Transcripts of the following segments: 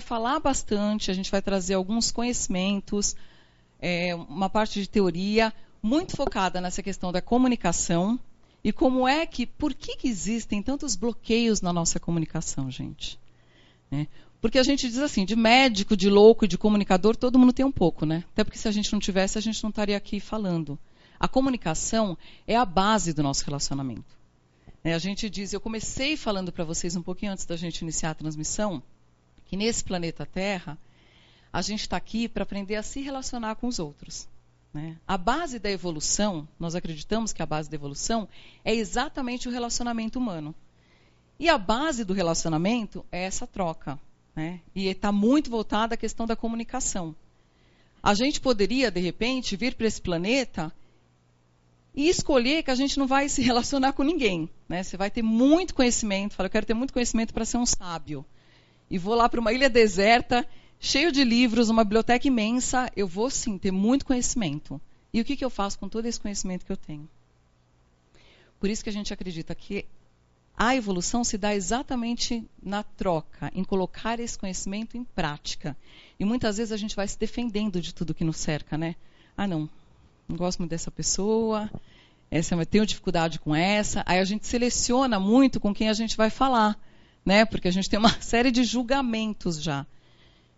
falar bastante, a gente vai trazer alguns conhecimentos, uma parte de teoria, muito focada nessa questão da comunicação e por que existem tantos bloqueios na nossa comunicação, gente? Porque a gente diz assim, de médico, de louco e de comunicador, todo mundo tem um pouco, né? Até porque se a gente não tivesse, a gente não estaria aqui falando. A comunicação é a base do nosso relacionamento. A gente diz, eu comecei falando para vocês um pouquinho antes da gente iniciar a transmissão, que nesse planeta Terra, a gente está aqui para aprender a se relacionar com os outros. A base da evolução, nós acreditamos que a base da evolução é exatamente o relacionamento humano. E a base do relacionamento é essa troca. E está muito voltada à questão da comunicação. A gente poderia, de repente, vir para esse planeta e escolher que a gente não vai se relacionar com ninguém. Você vai ter muito conhecimento, fala, eu quero ter muito conhecimento para ser um sábio. E vou lá para uma ilha deserta, cheio de livros, uma biblioteca imensa, eu vou sim ter muito conhecimento. E o que eu faço com todo esse conhecimento que eu tenho? Por isso que a gente acredita que a evolução se dá exatamente na troca, em colocar esse conhecimento em prática. E muitas vezes a gente vai se defendendo de tudo que nos cerca, não gosto muito dessa pessoa, tenho dificuldade com essa. Aí a gente seleciona muito com quem a gente vai falar, porque a gente tem uma série de julgamentos já.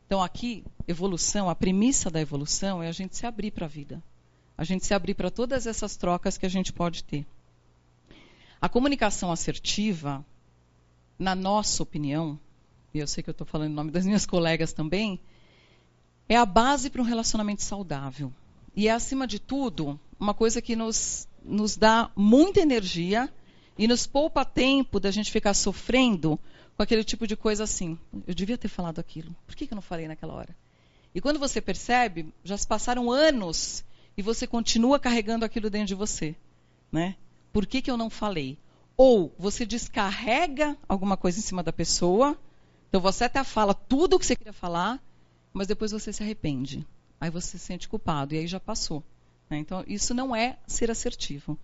Então aqui, evolução, a premissa da evolução é a gente se abrir para a vida. A gente se abrir para todas essas trocas que a gente pode ter. A comunicação assertiva, na nossa opinião, e eu sei que eu estou falando em nome das minhas colegas também, é a base para um relacionamento saudável. E é, acima de tudo, uma coisa que nos dá muita energia e nos poupa tempo da gente ficar sofrendo com aquele tipo de coisa assim. Eu devia ter falado aquilo. Por que eu não falei naquela hora? E quando você percebe, já se passaram anos e você continua carregando aquilo dentro de você. Por que eu não falei? Ou você descarrega alguma coisa em cima da pessoa, então você até fala tudo o que você queria falar, mas depois você se arrepende. Aí você se sente culpado, e aí já passou. Então, isso não é ser assertivo.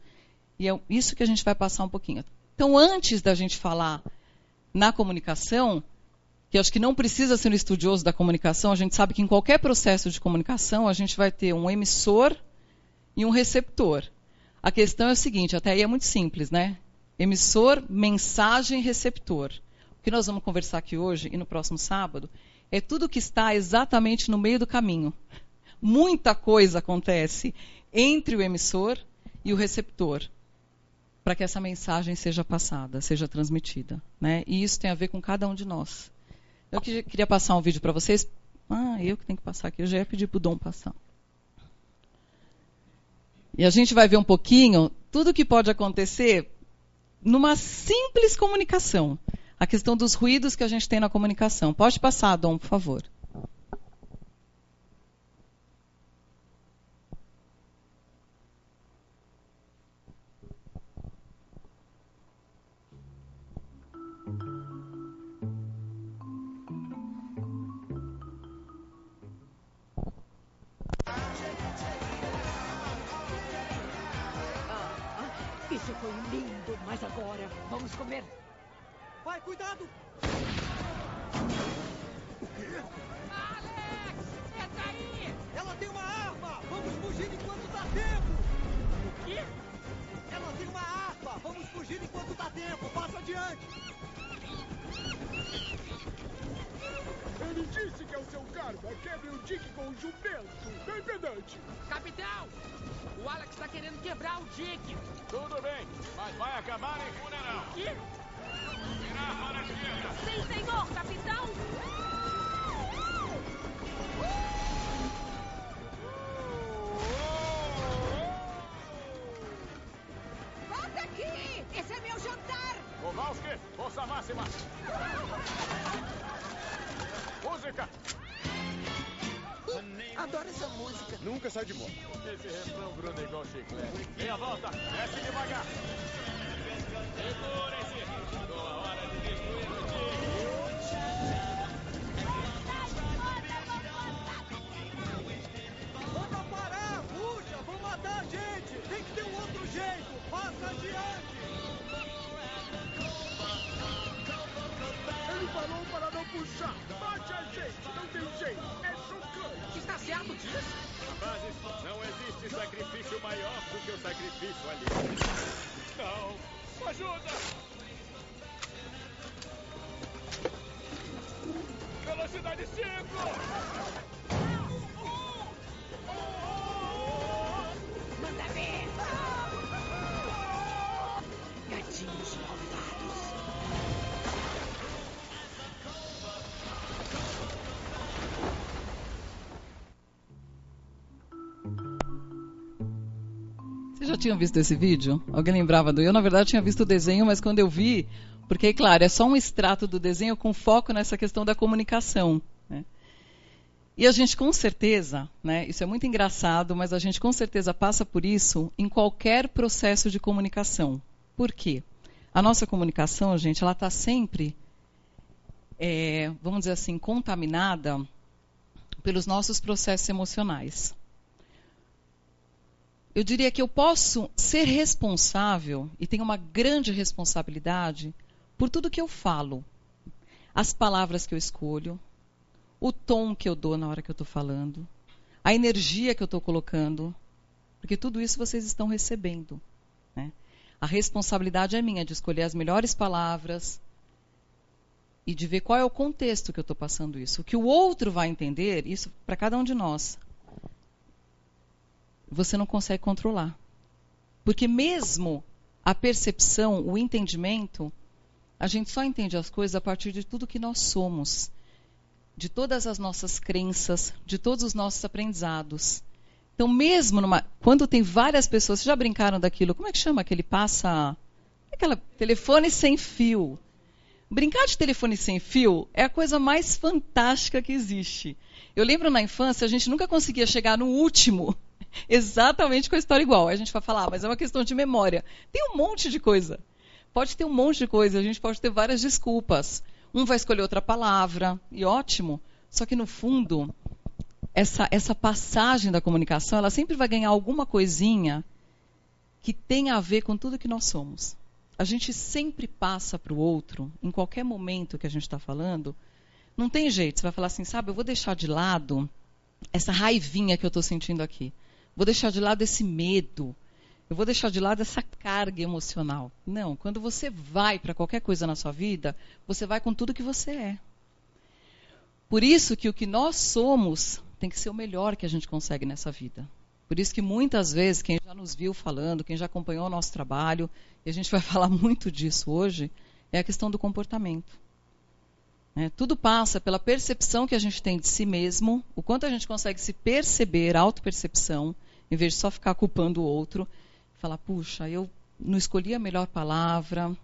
E é isso que a gente vai passar um pouquinho. Então, antes da gente falar na comunicação, que acho que não precisa ser um estudioso da comunicação, a gente sabe que em qualquer processo de comunicação, a gente vai ter um emissor e um receptor. A questão é o seguinte, até aí é muito simples, Emissor, mensagem, receptor. O que nós vamos conversar aqui hoje e no próximo sábado é tudo que está exatamente no meio do caminho. Muita coisa acontece entre o emissor e o receptor para que essa mensagem seja passada, seja transmitida. E isso tem a ver com cada um de nós. Eu queria passar um vídeo para vocês. Eu que tenho que passar aqui. Eu já ia pedir para o Dom passar. E a gente vai ver um pouquinho tudo o que pode acontecer numa simples comunicação. A questão dos ruídos que a gente tem na comunicação. Pode passar, Dom, por favor. Isso foi lindo, mas agora vamos comer. Vai, cuidado! O quê? Alex, entra aí! Ela tem uma arma! Vamos fugir enquanto dá tempo! O quê? Ela tem uma arma! Vamos fugir enquanto dá tempo! Passa adiante! Ele disse que é o seu karma. Quebre o Dick com o jumento. Bem pedante. Capitão! O Alex está querendo quebrar o Dick. Tudo bem, mas vai acabar em funeral. O quê? Virar para a esquerda. Sim, senhor, capitão! Volta aqui! Esse é meu jantar! Kowalski, força máxima. Música. Adoro essa música. Nunca sai de moda. Esse refrão gruda igual chiclete. Meia volta, desce devagar. Segurem-se. Chegou a hora de destruir o Dick. Manda parar! Puxa! Vão matar a gente! Tem que ter um outro jeito! Passa adiante! Ele falou para não puxar. Bate a gente. tá certo disso? Rapazes, não existe sacrifício maior do que o sacrifício ali. Não! Ajuda! Velocidade 5! Manda ver! Gatinhos malvados. Vocês já tinham visto esse vídeo? Alguém lembrava do... Eu, na verdade, tinha visto o desenho, mas quando eu vi... Porque, claro, é só um extrato do desenho com foco nessa questão da comunicação, né? E a gente, com certeza, né, isso é muito engraçado, mas a gente, com certeza, passa por isso em qualquer processo de comunicação. Por quê? A nossa comunicação, gente, ela está sempre, vamos dizer assim, contaminada pelos nossos processos emocionais. Eu diria que eu posso ser responsável, e tenho uma grande responsabilidade, por tudo que eu falo. As palavras que eu escolho, o tom que eu dou na hora que eu estou falando, a energia que eu estou colocando, porque tudo isso vocês estão recebendo, né? A responsabilidade é minha de escolher as melhores palavras e de ver qual é o contexto que eu estou passando isso. O que o outro vai entender, isso para cada um de nós, você não consegue controlar. Porque mesmo a percepção, o entendimento, a gente só entende as coisas a partir de tudo que nós somos, de todas as nossas crenças, de todos os nossos aprendizados. Então, mesmo quando tem várias pessoas, vocês já brincaram daquilo, como é que chama aquele telefone sem fio? Brincar de telefone sem fio é a coisa mais fantástica que existe. Eu lembro na infância, a gente nunca conseguia chegar no último, exatamente com a história igual. A gente vai falar, mas é uma questão de memória. Tem um monte de coisa. Pode ter um monte de coisa, a gente pode ter várias desculpas. Um vai escolher outra palavra, e ótimo. Só que, no fundo, essa passagem da comunicação, ela sempre vai ganhar alguma coisinha que tem a ver com tudo que nós somos. A gente sempre passa para o outro, em qualquer momento que a gente está falando, não tem jeito. Você vai falar assim, sabe, eu vou deixar de lado essa raivinha que eu estou sentindo aqui. Vou deixar de lado esse medo. Eu vou deixar de lado essa carga emocional. Não, quando você vai para qualquer coisa na sua vida, você vai com tudo que você é. Por isso que o que nós somos tem que ser o melhor que a gente consegue nessa vida. Por isso que muitas vezes, quem já nos viu falando, quem já acompanhou o nosso trabalho, e a gente vai falar muito disso hoje, é a questão do comportamento. Tudo passa pela percepção que a gente tem de si mesmo, o quanto a gente consegue se perceber, autopercepção, em vez de só ficar culpando o outro. Falar, puxa, eu não escolhi a melhor palavra,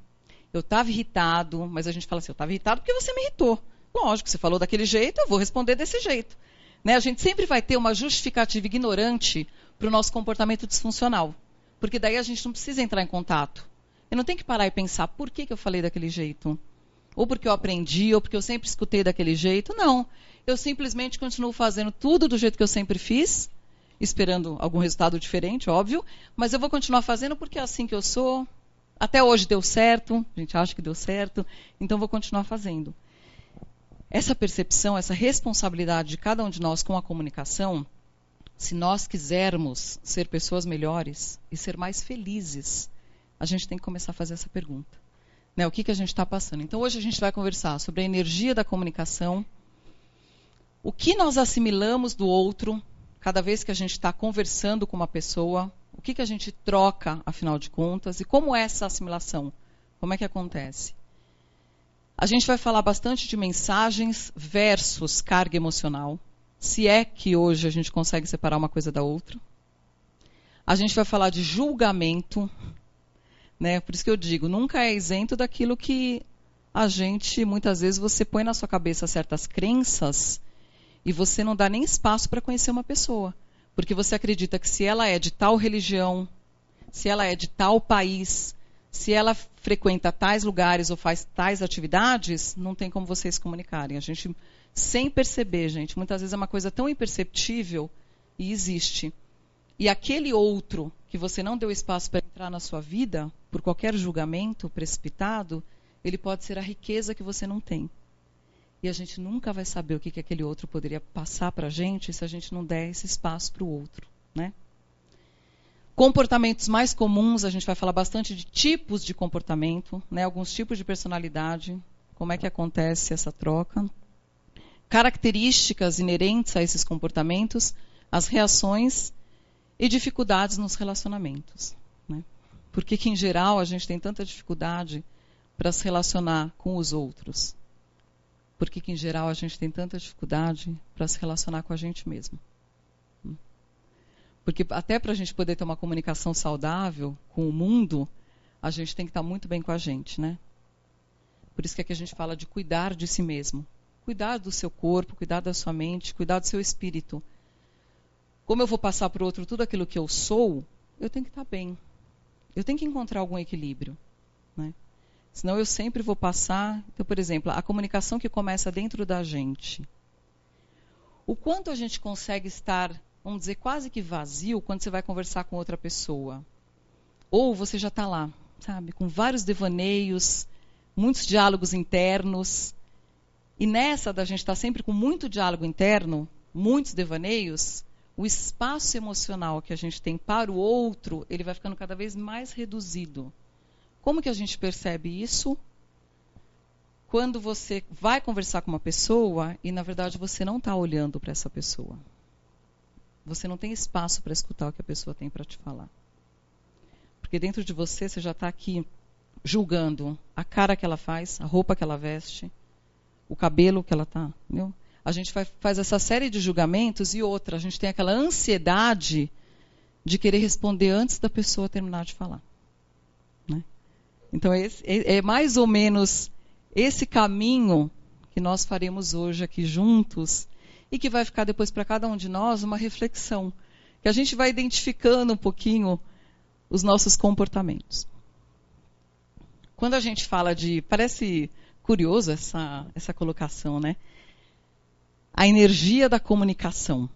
eu estava irritado, mas a gente fala assim, eu estava irritado porque você me irritou. Lógico, você falou daquele jeito, eu vou responder desse jeito. A gente sempre vai ter uma justificativa ignorante para o nosso comportamento disfuncional. Porque daí a gente não precisa entrar em contato. Eu não tenho que parar e pensar, por que eu falei daquele jeito? Ou porque eu aprendi, ou porque eu sempre escutei daquele jeito. Não, eu simplesmente continuo fazendo tudo do jeito que eu sempre fiz, esperando algum resultado diferente, óbvio, mas eu vou continuar fazendo porque é assim que eu sou. Até hoje deu certo, a gente acha que deu certo, então vou continuar fazendo. Essa percepção, essa responsabilidade de cada um de nós com a comunicação, se nós quisermos ser pessoas melhores e ser mais felizes, a gente tem que começar a fazer essa pergunta. O que a gente está passando? Então, hoje a gente vai conversar sobre a energia da comunicação, o que nós assimilamos do outro, cada vez que a gente está conversando com uma pessoa, o que a gente troca, afinal de contas, e como é essa assimilação? Como é que acontece? A gente vai falar bastante de mensagens versus carga emocional, se é que hoje a gente consegue separar uma coisa da outra. A gente vai falar de julgamento, por isso que eu digo, nunca é isento daquilo que a gente, muitas vezes, você põe na sua cabeça certas crenças e você não dá nem espaço para conhecer uma pessoa. Porque você acredita que se ela é de tal religião, se ela é de tal país, se ela frequenta tais lugares ou faz tais atividades, não tem como vocês se comunicarem. A gente, sem perceber, gente, muitas vezes é uma coisa tão imperceptível e existe. E aquele outro que você não deu espaço para entrar na sua vida, por qualquer julgamento precipitado, ele pode ser a riqueza que você não tem. E a gente nunca vai saber o que aquele outro poderia passar para a gente se a gente não der esse espaço para o outro, né? Comportamentos mais comuns, a gente vai falar bastante de tipos de comportamento, né? Alguns tipos de personalidade, como é que acontece essa troca. Características inerentes a esses comportamentos, as reações e dificuldades nos relacionamentos, né? Por que em geral, a gente tem tanta dificuldade para se relacionar com os outros? Por que em geral, a gente tem tanta dificuldade para se relacionar com a gente mesmo? Porque até para a gente poder ter uma comunicação saudável com o mundo, a gente tem que estar muito bem com a gente, né? Por isso que aqui a gente fala de cuidar de si mesmo. Cuidar do seu corpo, cuidar da sua mente, cuidar do seu espírito. Como eu vou passar para o outro tudo aquilo que eu sou, eu tenho que estar bem. Eu tenho que encontrar algum equilíbrio, né? Senão eu sempre vou passar... Então, por exemplo, a comunicação que começa dentro da gente. O quanto a gente consegue estar, vamos dizer, quase que vazio quando você vai conversar com outra pessoa. Ou você já está lá, sabe? Com vários devaneios, muitos diálogos internos. E nessa da gente estar sempre com muito diálogo interno, muitos devaneios, o espaço emocional que a gente tem para o outro, ele vai ficando cada vez mais reduzido. Como que a gente percebe isso? Quando você vai conversar com uma pessoa e, na verdade, você não está olhando para essa pessoa. Você não tem espaço para escutar o que a pessoa tem para te falar. Porque dentro de você, você já está aqui julgando a cara que ela faz, a roupa que ela veste, o cabelo que ela está. Entendeu? A gente faz essa série de julgamentos e outra. A gente tem aquela ansiedade de querer responder antes da pessoa terminar de falar. Né? Então, é mais ou menos esse caminho que nós faremos hoje aqui juntos e que vai ficar depois para cada um de nós uma reflexão, que a gente vai identificando um pouquinho os nossos comportamentos. Quando a gente fala de... Parece curioso essa colocação, né? A energia da comunicação.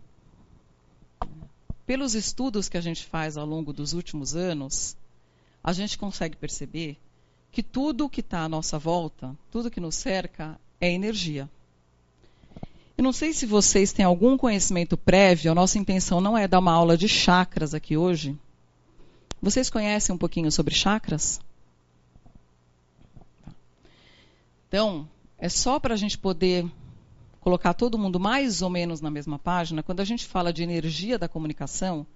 Pelos estudos que a gente faz ao longo dos últimos anos, a gente consegue perceber que tudo que está à nossa volta, tudo que nos cerca, é energia. Eu não sei se vocês têm algum conhecimento prévio, a nossa intenção não é dar uma aula de chakras aqui hoje. Vocês conhecem um pouquinho sobre chakras? Então, é só para a gente poder colocar todo mundo mais ou menos na mesma página. Quando a gente fala de energia da comunicação,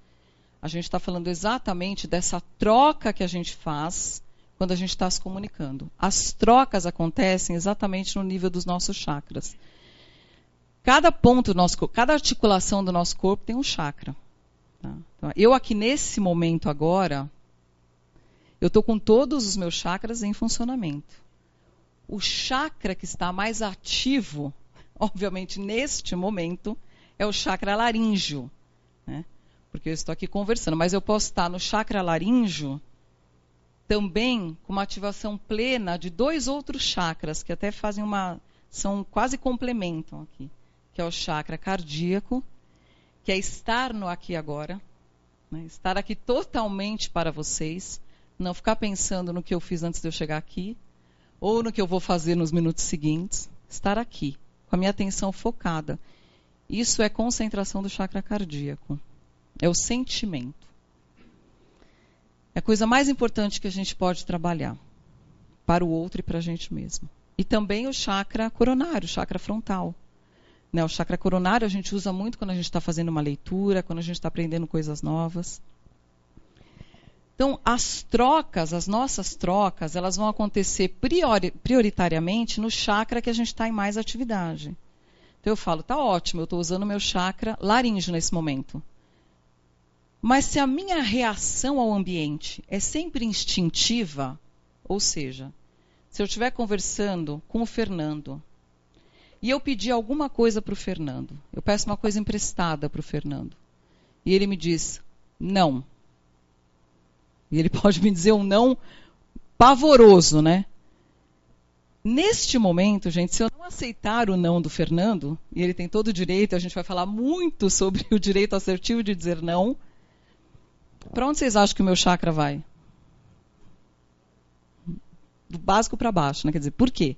a gente está falando exatamente dessa troca que a gente faz quando a gente está se comunicando. As trocas acontecem exatamente no nível dos nossos chakras. Cada ponto do nosso corpo, cada articulação do nosso corpo tem um chakra. Tá? Então, eu aqui nesse momento agora, eu estou com todos os meus chakras em funcionamento. O chakra que está mais ativo, obviamente neste momento, é o chakra laríngeo. Né? Porque eu estou aqui conversando, mas eu posso estar no chakra laríngeo também com uma ativação plena de dois outros chakras, que até fazem são quase complementam aqui, que é o chakra cardíaco, que é estar no aqui e agora, né? Estar aqui totalmente para vocês, não ficar pensando no que eu fiz antes de eu chegar aqui, ou no que eu vou fazer nos minutos seguintes, estar aqui, com a minha atenção focada. Isso é concentração do chakra cardíaco, é o sentimento. É a coisa mais importante que a gente pode trabalhar para o outro e para a gente mesmo. E também o chakra coronário, o chakra frontal. Né? O chakra coronário a gente usa muito quando a gente está fazendo uma leitura, quando a gente está aprendendo coisas novas. Então, as nossas trocas, elas vão acontecer prioritariamente no chakra que a gente está em mais atividade. Então eu falo, tá ótimo, eu estou usando o meu chakra laríngeo nesse momento. Mas se a minha reação ao ambiente é sempre instintiva, ou seja, se eu estiver conversando com o Fernando e eu pedir alguma coisa para o Fernando, eu peço uma coisa emprestada para o Fernando, e ele me diz não. E ele pode me dizer um não pavoroso, né? Neste momento, gente, se eu não aceitar o não do Fernando, e ele tem todo o direito, a gente vai falar muito sobre o direito assertivo de dizer não, para onde vocês acham que o meu chakra vai? Do básico para baixo, né? Quer dizer, por quê?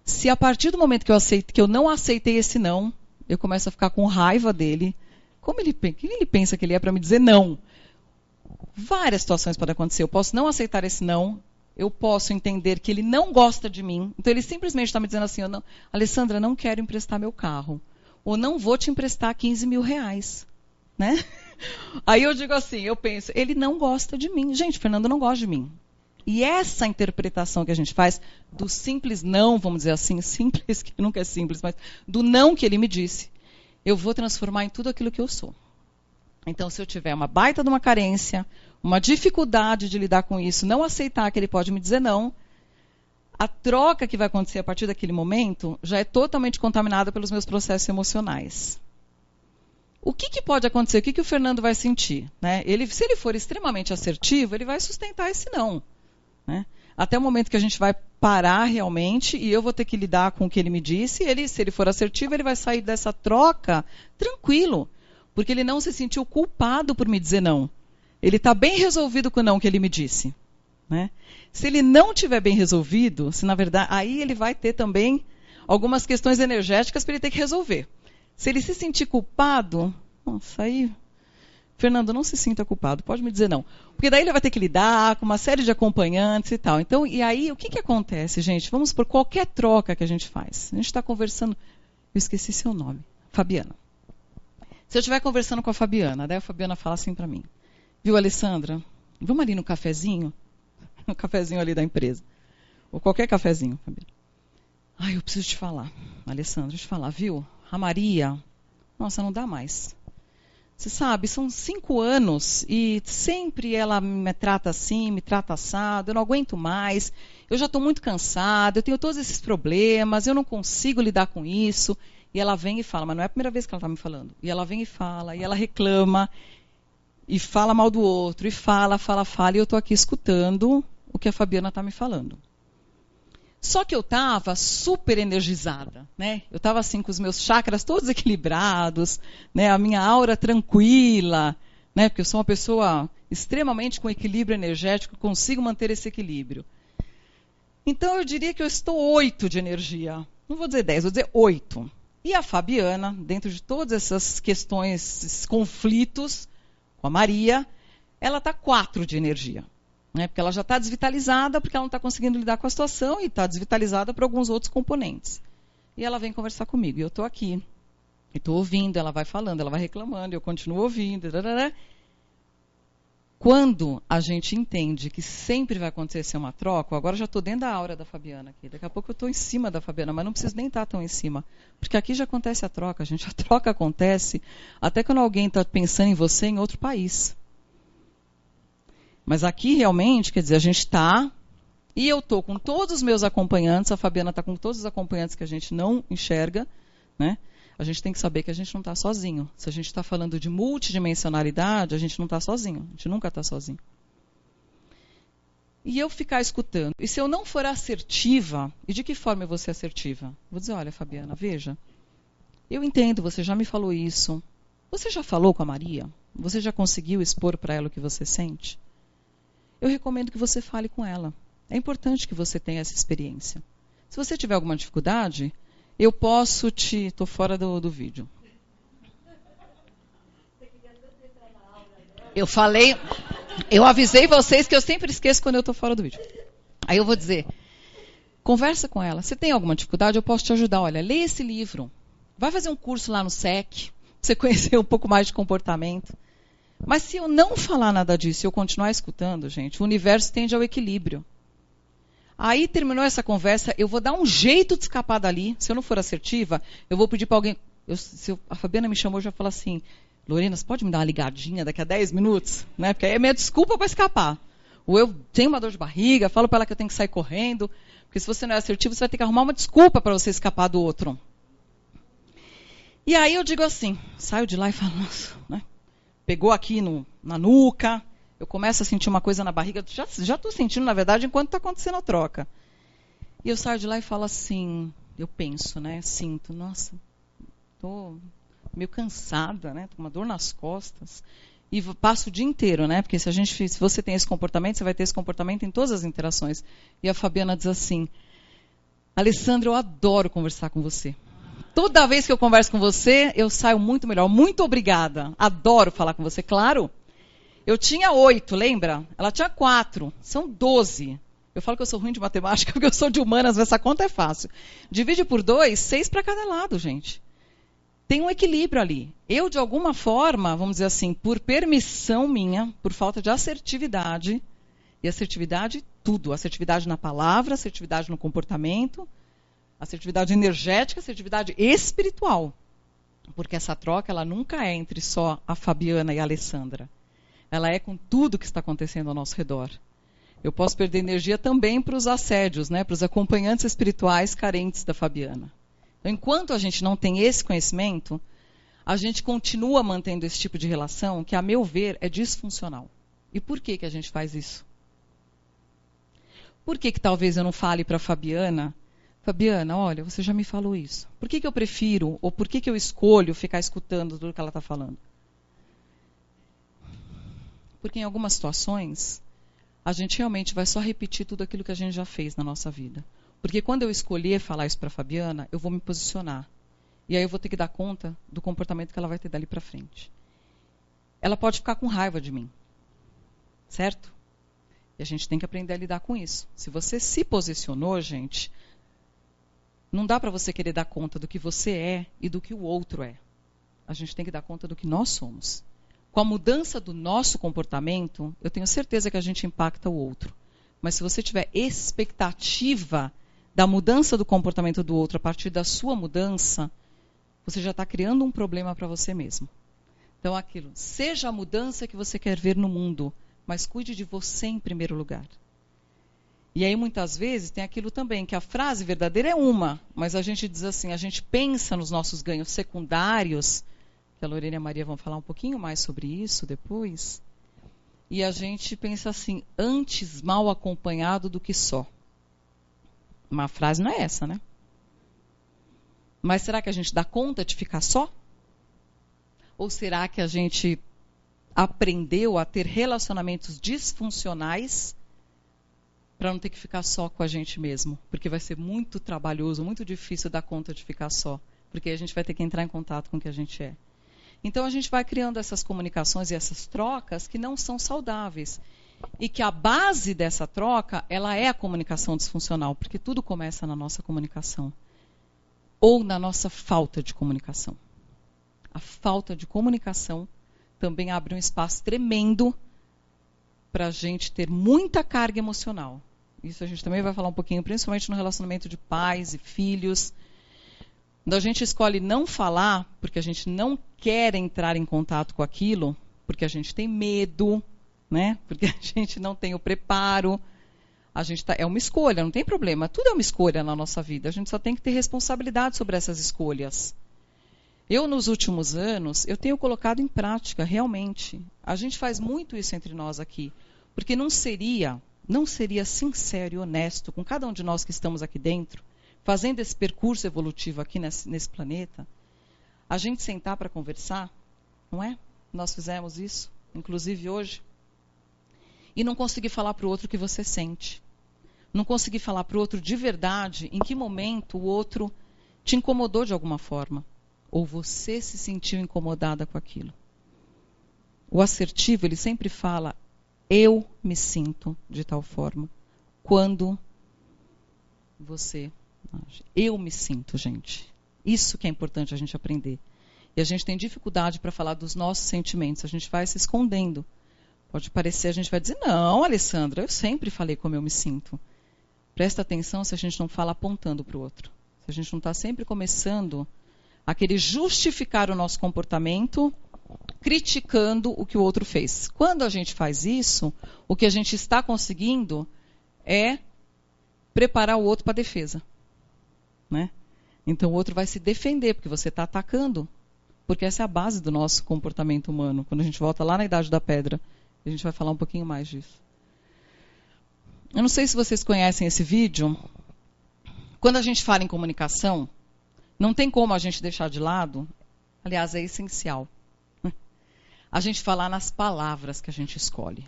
Se a partir do momento que eu não aceitei esse não, eu começo a ficar com raiva dele. Quem ele pensa que ele é para me dizer não? Várias situações podem acontecer. Eu posso não aceitar esse não. Eu posso entender que ele não gosta de mim. Então ele simplesmente está me dizendo assim, Alessandra, não quero emprestar meu carro. Ou não vou te emprestar 15 mil reais. Né? Aí eu digo assim, eu penso, ele não gosta de mim. Gente, Fernando não gosta de mim. E essa interpretação que a gente faz do simples não, vamos dizer assim, simples, que nunca é simples, mas do não que ele me disse, eu vou transformar em tudo aquilo que eu sou. Então, se eu tiver uma baita de uma carência, uma dificuldade de lidar com isso, não aceitar que ele pode me dizer não, a troca que vai acontecer a partir daquele momento já é totalmente contaminada pelos meus processos emocionais. O que pode acontecer? O que o Fernando vai sentir? Né? Se ele for extremamente assertivo, ele vai sustentar esse não. Né? Até o momento que a gente vai parar realmente e eu vou ter que lidar com o que ele me disse. Se ele for assertivo, ele vai sair dessa troca tranquilo. Porque ele não se sentiu culpado por me dizer não. Ele está bem resolvido com o não que ele me disse. Né? Se ele não estiver bem resolvido, se na verdade, aí ele vai ter também algumas questões energéticas para ele ter que resolver. Se ele se sentir culpado, nossa, aí, Fernando, não se sinta culpado, pode me dizer não. Porque daí ele vai ter que lidar com uma série de acompanhantes e tal. Então, e aí, o que acontece, gente? Vamos por qualquer troca que a gente faz. A gente está conversando, eu esqueci seu nome, Fabiana. Se eu estiver conversando com a Fabiana, daí a Fabiana fala assim para mim, viu, Alessandra, vamos ali no cafezinho? No cafezinho ali da empresa. Ou qualquer cafezinho, Fabiana. Ai, eu preciso te falar, Alessandra, deixa eu te falar, viu? A Maria, nossa, não dá mais. Você sabe, são 5 anos e sempre ela me trata assim, me trata assado, eu não aguento mais, eu já estou muito cansada, eu tenho todos esses problemas, eu não consigo lidar com isso. E ela vem e fala, mas não é a primeira vez que ela está me falando. E ela vem e fala, e ela reclama, e fala mal do outro, e fala, e eu estou aqui escutando o que a Fabiana está me falando. Só que eu estava super energizada, né? Eu estava assim com os meus chakras todos equilibrados, né? A minha aura tranquila, né? Porque eu sou uma pessoa extremamente com equilíbrio energético, consigo manter esse equilíbrio. Então eu diria que eu estou 8 de energia. Não vou dizer 10, vou dizer 8. E a Fabiana, dentro de todas essas questões, esses conflitos com a Maria, ela está 4 de energia. Né? Porque ela já está desvitalizada, porque ela não está conseguindo lidar com a situação e está desvitalizada por alguns outros componentes. E ela vem conversar comigo. E eu estou aqui. E estou ouvindo, ela vai falando, ela vai reclamando, eu continuo ouvindo. Quando a gente entende que sempre vai acontecer uma troca, agora já estou dentro da aura da Fabiana aqui. Daqui a pouco eu estou em cima da Fabiana, mas não preciso nem estar tão em cima. Porque aqui já acontece a troca, gente. A troca acontece até quando alguém está pensando em você em outro país. Mas aqui realmente, quer dizer, a gente está, e eu estou com todos os meus acompanhantes, a Fabiana está com todos os acompanhantes que a gente não enxerga, né? A gente tem que saber que a gente não está sozinho. Se a gente está falando de multidimensionalidade, a gente não está sozinho. A gente nunca está sozinho. E eu ficar escutando. E se eu não for assertiva, e de que forma eu vou ser assertiva? Vou dizer, olha, Fabiana, veja, eu entendo, você já me falou isso. Você já falou com a Maria? Você já conseguiu expor para ela o que você sente? Eu recomendo que você fale com ela. É importante que você tenha essa experiência. Se você tiver alguma dificuldade, eu posso te... Estou fora do vídeo. Eu falei... Eu avisei vocês que eu sempre esqueço quando eu estou fora do vídeo. Aí eu vou dizer, conversa com ela. Se tem alguma dificuldade, eu posso te ajudar. Olha, lê esse livro. Vai fazer um curso lá no SEC, pra você conhecer um pouco mais de comportamento. Mas se eu não falar nada disso e eu continuar escutando, gente, o universo tende ao equilíbrio. Aí terminou essa conversa, eu vou dar um jeito de escapar dali. Se eu não for assertiva, eu vou pedir para alguém... a Fabiana me chamou e já falou assim, Lorena, você pode me dar uma ligadinha daqui a 10 minutos? Né? Porque aí é minha desculpa para escapar. Ou eu tenho uma dor de barriga, falo para ela que eu tenho que sair correndo. Porque se você não é assertivo, você vai ter que arrumar uma desculpa para você escapar do outro. E aí eu digo assim, saio de lá e falo, nossa, né? Pegou aqui na nuca, eu começo a sentir uma coisa na barriga, já estou sentindo, na verdade, enquanto está acontecendo a troca. E eu saio de lá e falo assim, eu penso, né, sinto, nossa, estou meio cansada, né, estou com uma dor nas costas. E passo o dia inteiro, né, porque se você tem esse comportamento, você vai ter esse comportamento em todas as interações. E a Fabiana diz assim, Alessandra, eu adoro conversar com você. Toda vez que eu converso com você, eu saio muito melhor. Muito obrigada. Adoro falar com você, claro. Eu tinha 8, lembra? Ela tinha 4. São 12. Eu falo que eu sou ruim de matemática porque eu sou de humanas, mas essa conta é fácil. Divide por 2, 6 para cada lado, gente. Tem um equilíbrio ali. Eu, de alguma forma, vamos dizer assim, por permissão minha, por falta de assertividade, e assertividade, tudo. Assertividade na palavra, assertividade no comportamento, assertividade energética, assertividade espiritual. Porque essa troca, ela nunca é entre só a Fabiana e a Alessandra. Ela é com tudo que está acontecendo ao nosso redor. Eu posso perder energia também para os assédios, né, para os acompanhantes espirituais carentes da Fabiana. Então, enquanto a gente não tem esse conhecimento, a gente continua mantendo esse tipo de relação que, a meu ver, é disfuncional. E por que a gente faz isso? Por que talvez eu não fale para a Fabiana, Fabiana, olha, você já me falou isso. Por que eu prefiro, ou por que eu escolho ficar escutando tudo que ela está falando? Porque em algumas situações, a gente realmente vai só repetir tudo aquilo que a gente já fez na nossa vida. Porque quando eu escolher falar isso para a Fabiana, eu vou me posicionar. E aí eu vou ter que dar conta do comportamento que ela vai ter dali para frente. Ela pode ficar com raiva de mim. Certo? E a gente tem que aprender a lidar com isso. Se você se posicionou, gente, não dá para você querer dar conta do que você é e do que o outro é. A gente tem que dar conta do que nós somos. Com a mudança do nosso comportamento, eu tenho certeza que a gente impacta o outro. Mas se você tiver expectativa da mudança do comportamento do outro a partir da sua mudança, você já está criando um problema para você mesmo. Então, aquilo, seja a mudança que você quer ver no mundo, mas cuide de você em primeiro lugar. E aí, muitas vezes, tem aquilo também, que a frase verdadeira é uma, mas a gente diz assim, a gente pensa nos nossos ganhos secundários, que a Lorena e a Maria vão falar um pouquinho mais sobre isso depois, e a gente pensa assim, antes mal acompanhado do que só. Uma frase não é essa, né? Mas será que a gente dá conta de ficar só? Ou será que a gente aprendeu a ter relacionamentos disfuncionais para não ter que ficar só com a gente mesmo? Porque vai ser muito trabalhoso, muito difícil dar conta de ficar só. Porque a gente vai ter que entrar em contato com o que a gente é. Então a gente vai criando essas comunicações e essas trocas que não são saudáveis. E que a base dessa troca, ela é a comunicação disfuncional, porque tudo começa na nossa comunicação. Ou na nossa falta de comunicação. A falta de comunicação também abre um espaço tremendo para a gente ter muita carga emocional. Isso a gente também vai falar um pouquinho, principalmente no relacionamento de pais e filhos. Quando a gente escolhe não falar, porque a gente não quer entrar em contato com aquilo, porque a gente tem medo, né? Porque a gente não tem o preparo. É uma escolha, não tem problema. Tudo é uma escolha na nossa vida. A gente só tem que ter responsabilidade sobre essas escolhas. Eu, nos últimos anos, eu tenho colocado em prática, realmente. A gente faz muito isso entre nós aqui. Porque não seria sincero e honesto com cada um de nós que estamos aqui dentro, fazendo esse percurso evolutivo aqui nesse planeta, a gente sentar para conversar, não é? Nós fizemos isso, inclusive hoje. E não conseguir falar para o outro o que você sente. Não conseguir falar para o outro de verdade em que momento o outro te incomodou de alguma forma. Ou você se sentiu incomodada com aquilo. O assertivo, ele sempre fala, eu me sinto de tal forma. Quando você age. Eu me sinto, gente. Isso que é importante a gente aprender. E a gente tem dificuldade para falar dos nossos sentimentos. A gente vai se escondendo. Pode parecer, a gente vai dizer, não, Alessandra, eu sempre falei como eu me sinto. Presta atenção se a gente não fala apontando para o outro. Se a gente não está sempre começando a querer justificar o nosso comportamento, criticando o que o outro fez. Quando a gente faz isso, o que a gente está conseguindo é preparar o outro para a defesa. Né? Então o outro vai se defender, porque você está atacando. Porque essa é a base do nosso comportamento humano. Quando a gente volta lá na Idade da Pedra, a gente vai falar um pouquinho mais disso. Eu não sei se vocês conhecem esse vídeo. Quando a gente fala em comunicação, não tem como a gente deixar de lado, aliás, é essencial, a gente falar nas palavras que a gente escolhe.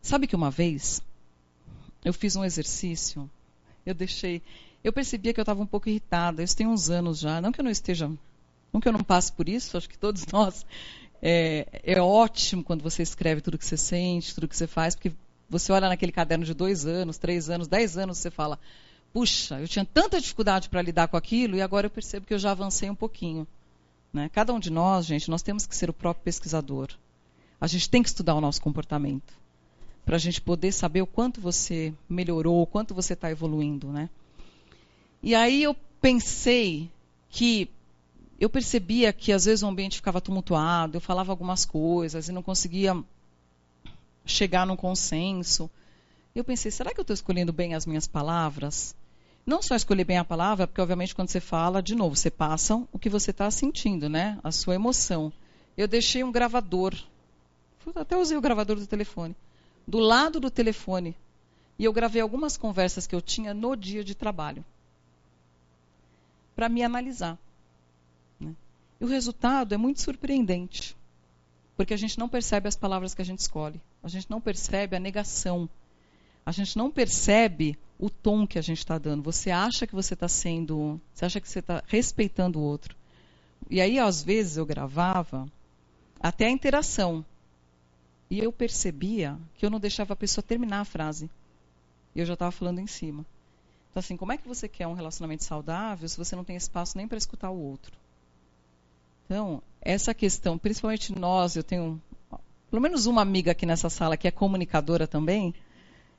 Sabe que uma vez eu fiz um exercício, Eu deixei. Eu percebia que eu estava um pouco irritada. Isso tem uns anos já. Não que eu não esteja... Não que eu não passe por isso, acho que todos nós... É ótimo quando você escreve tudo que você sente, tudo que você faz, porque você olha naquele caderno de 2 anos, 3 anos, 10 anos, você fala, puxa, eu tinha tanta dificuldade para lidar com aquilo e agora eu percebo que eu já avancei um pouquinho. Né? Cada um de nós, gente, nós temos que ser o próprio pesquisador. A gente tem que estudar o nosso comportamento para a gente poder saber o quanto você melhorou, o quanto você está evoluindo. Né? E aí eu pensei que eu percebia que às vezes o ambiente ficava tumultuado, eu falava algumas coisas e não conseguia chegar num consenso. Eu pensei, será que eu estou escolhendo bem as minhas palavras? Não só escolher bem a palavra, porque obviamente quando você fala, de novo, você passa o que você está sentindo, né? A sua emoção. Eu deixei um gravador, até usei o gravador do telefone, do lado do telefone. E eu gravei algumas conversas que eu tinha no dia de trabalho, para me analisar. E o resultado é muito surpreendente, porque a gente não percebe as palavras que a gente escolhe, a gente não percebe a negação, a gente não percebe o tom que a gente está dando. Você acha que você está sendo, você acha que você está respeitando o outro. E aí, às vezes, eu gravava até a interação, e eu percebia que eu não deixava a pessoa terminar a frase, e eu já estava falando em cima. Então, assim, como é que você quer um relacionamento saudável se você não tem espaço nem para escutar o outro? Então, essa questão, principalmente nós, eu tenho pelo menos uma amiga aqui nessa sala que é comunicadora também,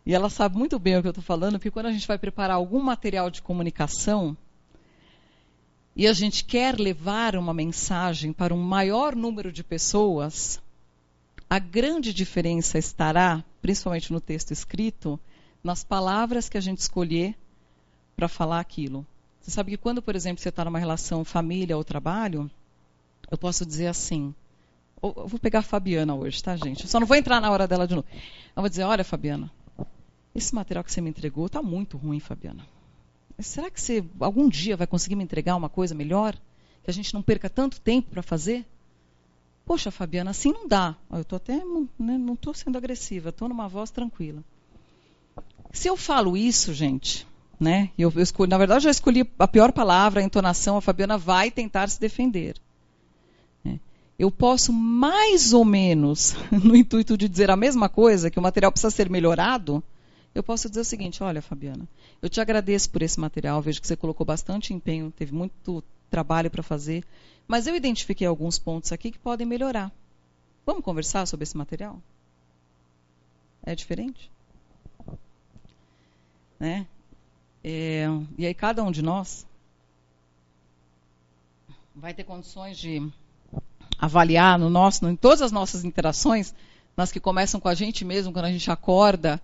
e ela sabe muito bem o que eu estou falando, porque quando a gente vai preparar algum material de comunicação e a gente quer levar uma mensagem para um maior número de pessoas, a grande diferença estará, principalmente no texto escrito, nas palavras que a gente escolher para falar aquilo. Você sabe que quando, por exemplo, você está numa relação família ou trabalho, eu posso dizer assim, eu vou pegar a Fabiana hoje, tá, gente? Eu só não vou entrar na hora dela de novo. Eu vou dizer, olha, Fabiana, esse material que você me entregou está muito ruim, Fabiana. Mas será que você algum dia vai conseguir me entregar uma coisa melhor? Que a gente não perca tanto tempo para fazer? Poxa, Fabiana, assim não dá. Eu estou até, né, não estou sendo agressiva, estou numa voz tranquila. Se eu falo isso, gente, né, eu escolhi, na verdade, eu já escolhi a pior palavra, a entonação, a Fabiana vai tentar se defender. Eu posso mais ou menos, no intuito de dizer a mesma coisa, que o material precisa ser melhorado, eu posso dizer o seguinte, olha, Fabiana, eu te agradeço por esse material, vejo que você colocou bastante empenho, teve muito trabalho para fazer, mas eu identifiquei alguns pontos aqui que podem melhorar. Vamos conversar sobre esse material? É diferente? Né? E aí cada um de nós vai ter condições de avaliar em todas as nossas interações, nas que começam com a gente mesmo, quando a gente acorda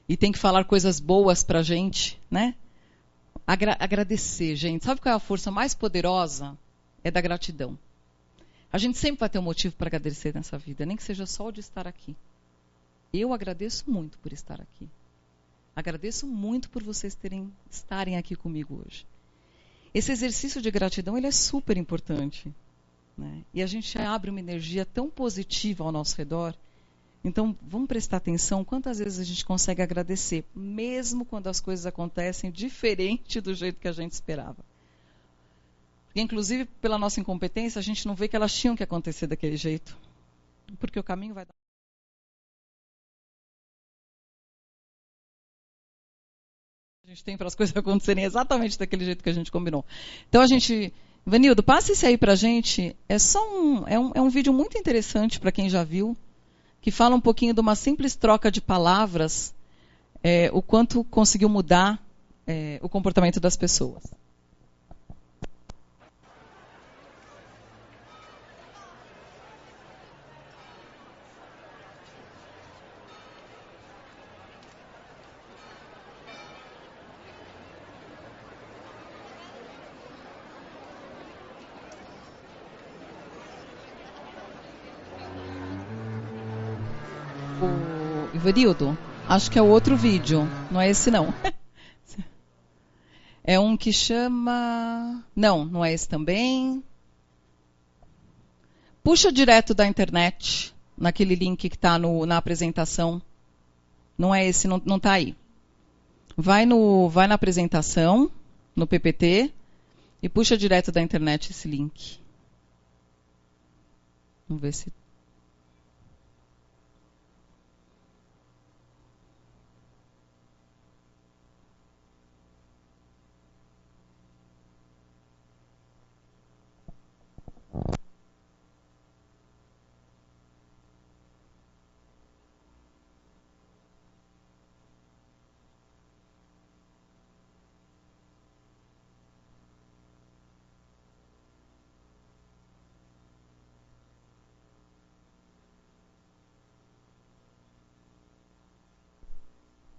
e tem que falar coisas boas para a gente, né? Agradecer, gente. Sabe qual é a força mais poderosa? É da gratidão. A gente sempre vai ter um motivo para agradecer nessa vida, nem que seja só o de estar aqui. Eu agradeço muito por estar aqui. Agradeço muito por vocês estarem aqui comigo hoje. Esse exercício de gratidão, ele é super importante. Né? E a gente abre uma energia tão positiva ao nosso redor. Então, vamos prestar atenção quantas vezes a gente consegue agradecer, mesmo quando as coisas acontecem diferente do jeito que a gente esperava. Porque, inclusive, pela nossa incompetência, a gente não vê que elas tinham que acontecer daquele jeito. Porque o caminho vai dar. A gente tem para as coisas acontecerem exatamente daquele jeito que a gente combinou. Então, Ivanildo, passa esse aí para a gente. É um vídeo muito interessante para quem já viu, que fala um pouquinho de uma simples troca de palavras, o quanto conseguiu mudar o comportamento das pessoas. Ivanildo, acho que é o outro vídeo, não é esse não. É um que chama... Não é esse também. Puxa direto da internet, naquele link que está na apresentação. Não é esse, não está aí. vai na apresentação, no PPT, e puxa direto da internet esse link. Vamos ver se...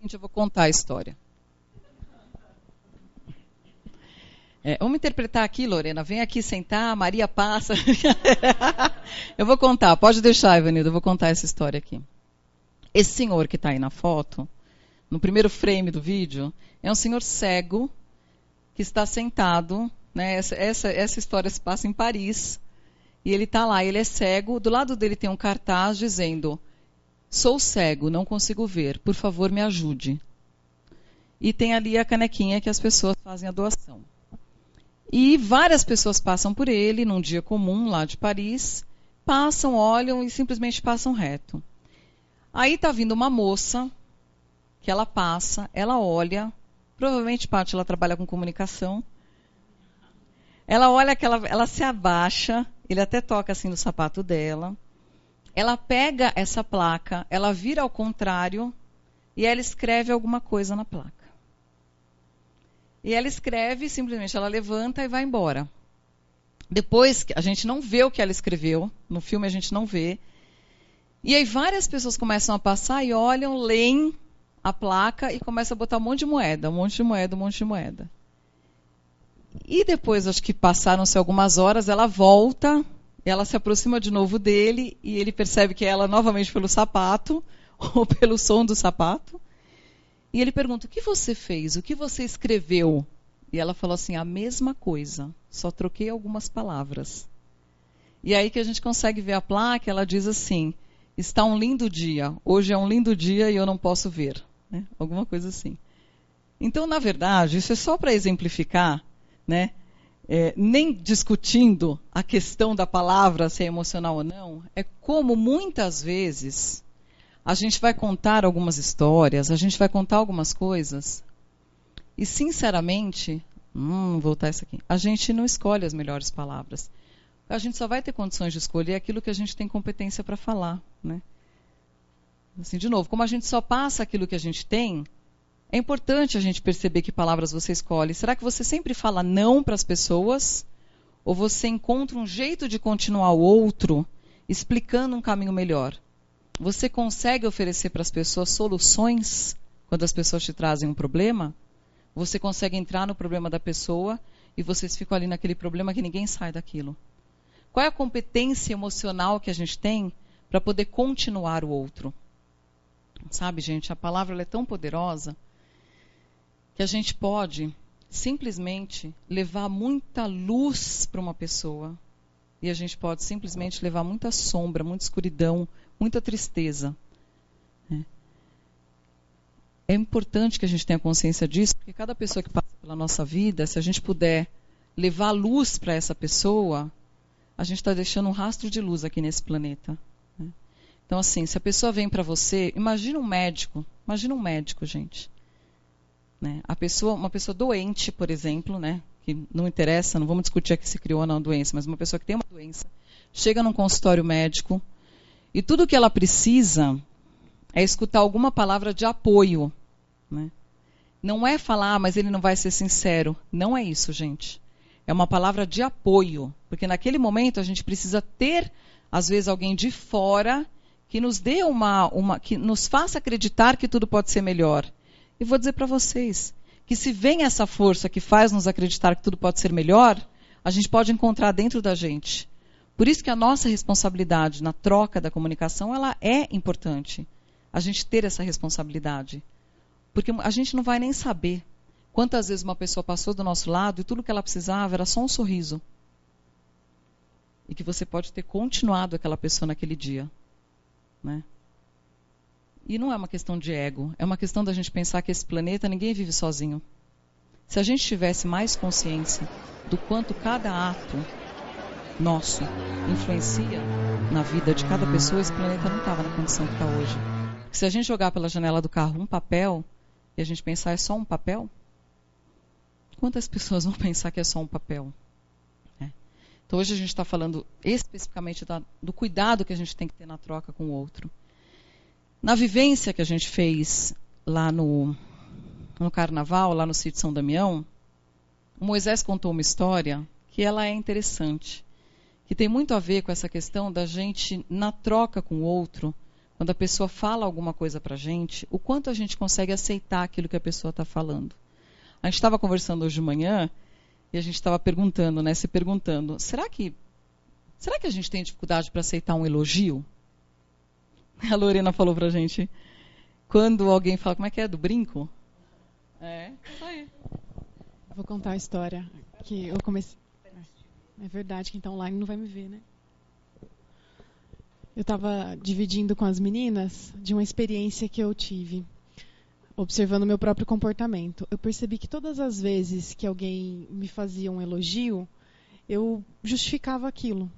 Eu vou contar a história. Vamos interpretar aqui, Lorena. Vem aqui sentar, Maria passa. Eu vou contar, pode deixar, Ivanildo, eu vou contar essa história aqui. Esse senhor que está aí na foto, no primeiro frame do vídeo, é um senhor cego que está sentado, né? Essa história se passa em Paris, e ele está lá, ele é cego, do lado dele tem um cartaz dizendo: sou cego, não consigo ver, por favor me ajude. E tem ali a canequinha que as pessoas fazem a doação. E várias pessoas passam por ele, num dia comum lá de Paris, passam, olham e simplesmente passam reto. Aí está vindo uma moça, que ela passa, ela olha, provavelmente, Paty, ela trabalha com comunicação, ela olha, ela se abaixa, ele até toca assim no sapato dela, ela pega essa placa, ela vira ao contrário e ela escreve alguma coisa na placa. E ela escreve, simplesmente ela levanta e vai embora. Depois, a gente não vê o que ela escreveu, no filme a gente não vê. E aí várias pessoas começam a passar e olham, leem a placa e começam a botar um monte de moeda, um monte de moeda, um monte de moeda. E depois, acho que passaram-se algumas horas, ela volta, ela se aproxima de novo dele e ele percebe que é ela novamente pelo sapato, ou pelo som do sapato. E ele pergunta: o que você fez? O que você escreveu? E ela falou assim: a mesma coisa, só troquei algumas palavras. E aí que a gente consegue ver a placa, ela diz assim: está um lindo dia, hoje é um lindo dia e eu não posso ver. Né? Alguma coisa assim. Então, na verdade, isso é só para exemplificar, né? Nem discutindo a questão da palavra, se é emocional ou não, é como muitas vezes a gente vai contar algumas histórias, a gente vai contar algumas coisas, e sinceramente, voltar isso aqui, a gente não escolhe as melhores palavras. A gente só vai ter condições de escolher aquilo que a gente tem competência para falar. Né? Assim, de novo, como a gente só passa aquilo que a gente tem, é importante a gente perceber que palavras você escolhe. Será que você sempre fala não para as pessoas? Ou você encontra um jeito de continuar o outro explicando um caminho melhor? Você consegue oferecer para as pessoas soluções quando as pessoas te trazem um problema? Você consegue entrar no problema da pessoa e vocês ficam ali naquele problema que ninguém sai daquilo? Qual é a competência emocional que a gente tem para poder continuar o outro? Sabe, gente, a palavra ela é tão poderosa que a gente pode simplesmente levar muita luz para uma pessoa e a gente pode simplesmente levar muita sombra, muita escuridão, muita tristeza. É importante que a gente tenha consciência disso, porque cada pessoa que passa pela nossa vida, se a gente puder levar luz para essa pessoa, a gente está deixando um rastro de luz aqui nesse planeta. Né? Então, assim, se a pessoa vem para você, imagina um médico, gente. Né? Uma pessoa doente, por exemplo, né? Que não interessa, não vamos discutir aqui se criou ou não a doença, mas uma pessoa que tem uma doença, chega num consultório médico, e tudo o que ela precisa é escutar alguma palavra de apoio. Né? Não é falar, mas ele não vai ser sincero. Não é isso, gente. É uma palavra de apoio. Porque naquele momento a gente precisa ter, às vezes, alguém de fora que nos dê que nos faça acreditar que tudo pode ser melhor. E vou dizer para vocês que se vem essa força que faz nos acreditar que tudo pode ser melhor, a gente pode encontrar dentro da gente. Por isso que a nossa responsabilidade na troca da comunicação, ela é importante. A gente ter essa responsabilidade. Porque a gente não vai nem saber quantas vezes uma pessoa passou do nosso lado e tudo que ela precisava era só um sorriso. E que você pode ter continuado aquela pessoa naquele dia. Né? E não é uma questão de ego, é uma questão da gente pensar que esse planeta ninguém vive sozinho. Se a gente tivesse mais consciência do quanto cada ato nosso influencia na vida de cada pessoa, esse planeta não estava na condição que está hoje. Se a gente jogar pela janela do carro um papel e a gente pensar é só um papel, quantas pessoas vão pensar que é só um papel? Então hoje a gente está falando especificamente do cuidado que a gente tem que ter na troca com o outro. Na vivência que a gente fez lá no Carnaval, lá no sítio São Damião, o Moisés contou uma história que ela é interessante, que tem muito a ver com essa questão da gente, na troca com o outro, quando a pessoa fala alguma coisa para a gente, o quanto a gente consegue aceitar aquilo que a pessoa está falando. A gente estava conversando hoje de manhã e a gente estava perguntando, se perguntando, será que a gente tem dificuldade para aceitar um elogio? A Lorena falou para a gente, quando alguém fala, como é que é, do brinco? Isso aí. Vou contar a história que eu comecei. É verdade, quem está online não vai me ver, né? Eu estava dividindo com as meninas de uma experiência que eu tive, observando o meu próprio comportamento. Eu percebi que todas as vezes que alguém me fazia um elogio, eu justificava aquilo.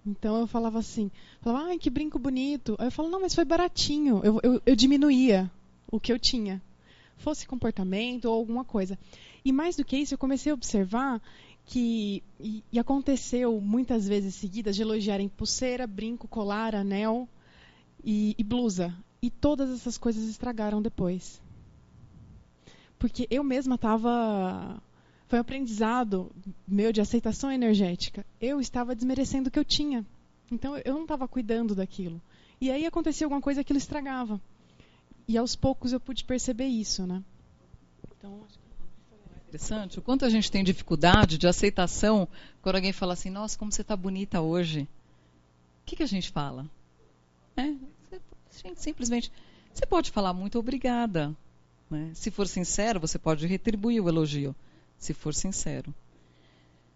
Então eu falava assim, ai, que brinco bonito. Aí eu falo, não, mas foi baratinho. Eu diminuía o que eu tinha, fosse comportamento ou alguma coisa. E mais do que isso, eu comecei a observar que, e aconteceu muitas vezes seguidas, de elogiarem pulseira, brinco, colar, anel e blusa. E todas essas coisas estragaram depois. Porque eu mesma estava... Foi um aprendizado meu de aceitação energética. Eu estava desmerecendo o que eu tinha. Então, eu não estava cuidando daquilo. E aí acontecia alguma coisa que aquilo estragava. E aos poucos eu pude perceber isso, né? Então, acho que... Interessante. O quanto a gente tem dificuldade de aceitação quando alguém fala assim, nossa, como você está bonita hoje. O que a gente fala? Gente, simplesmente, você pode falar muito obrigada. Se for sincero, você pode retribuir o elogio. Se for sincero.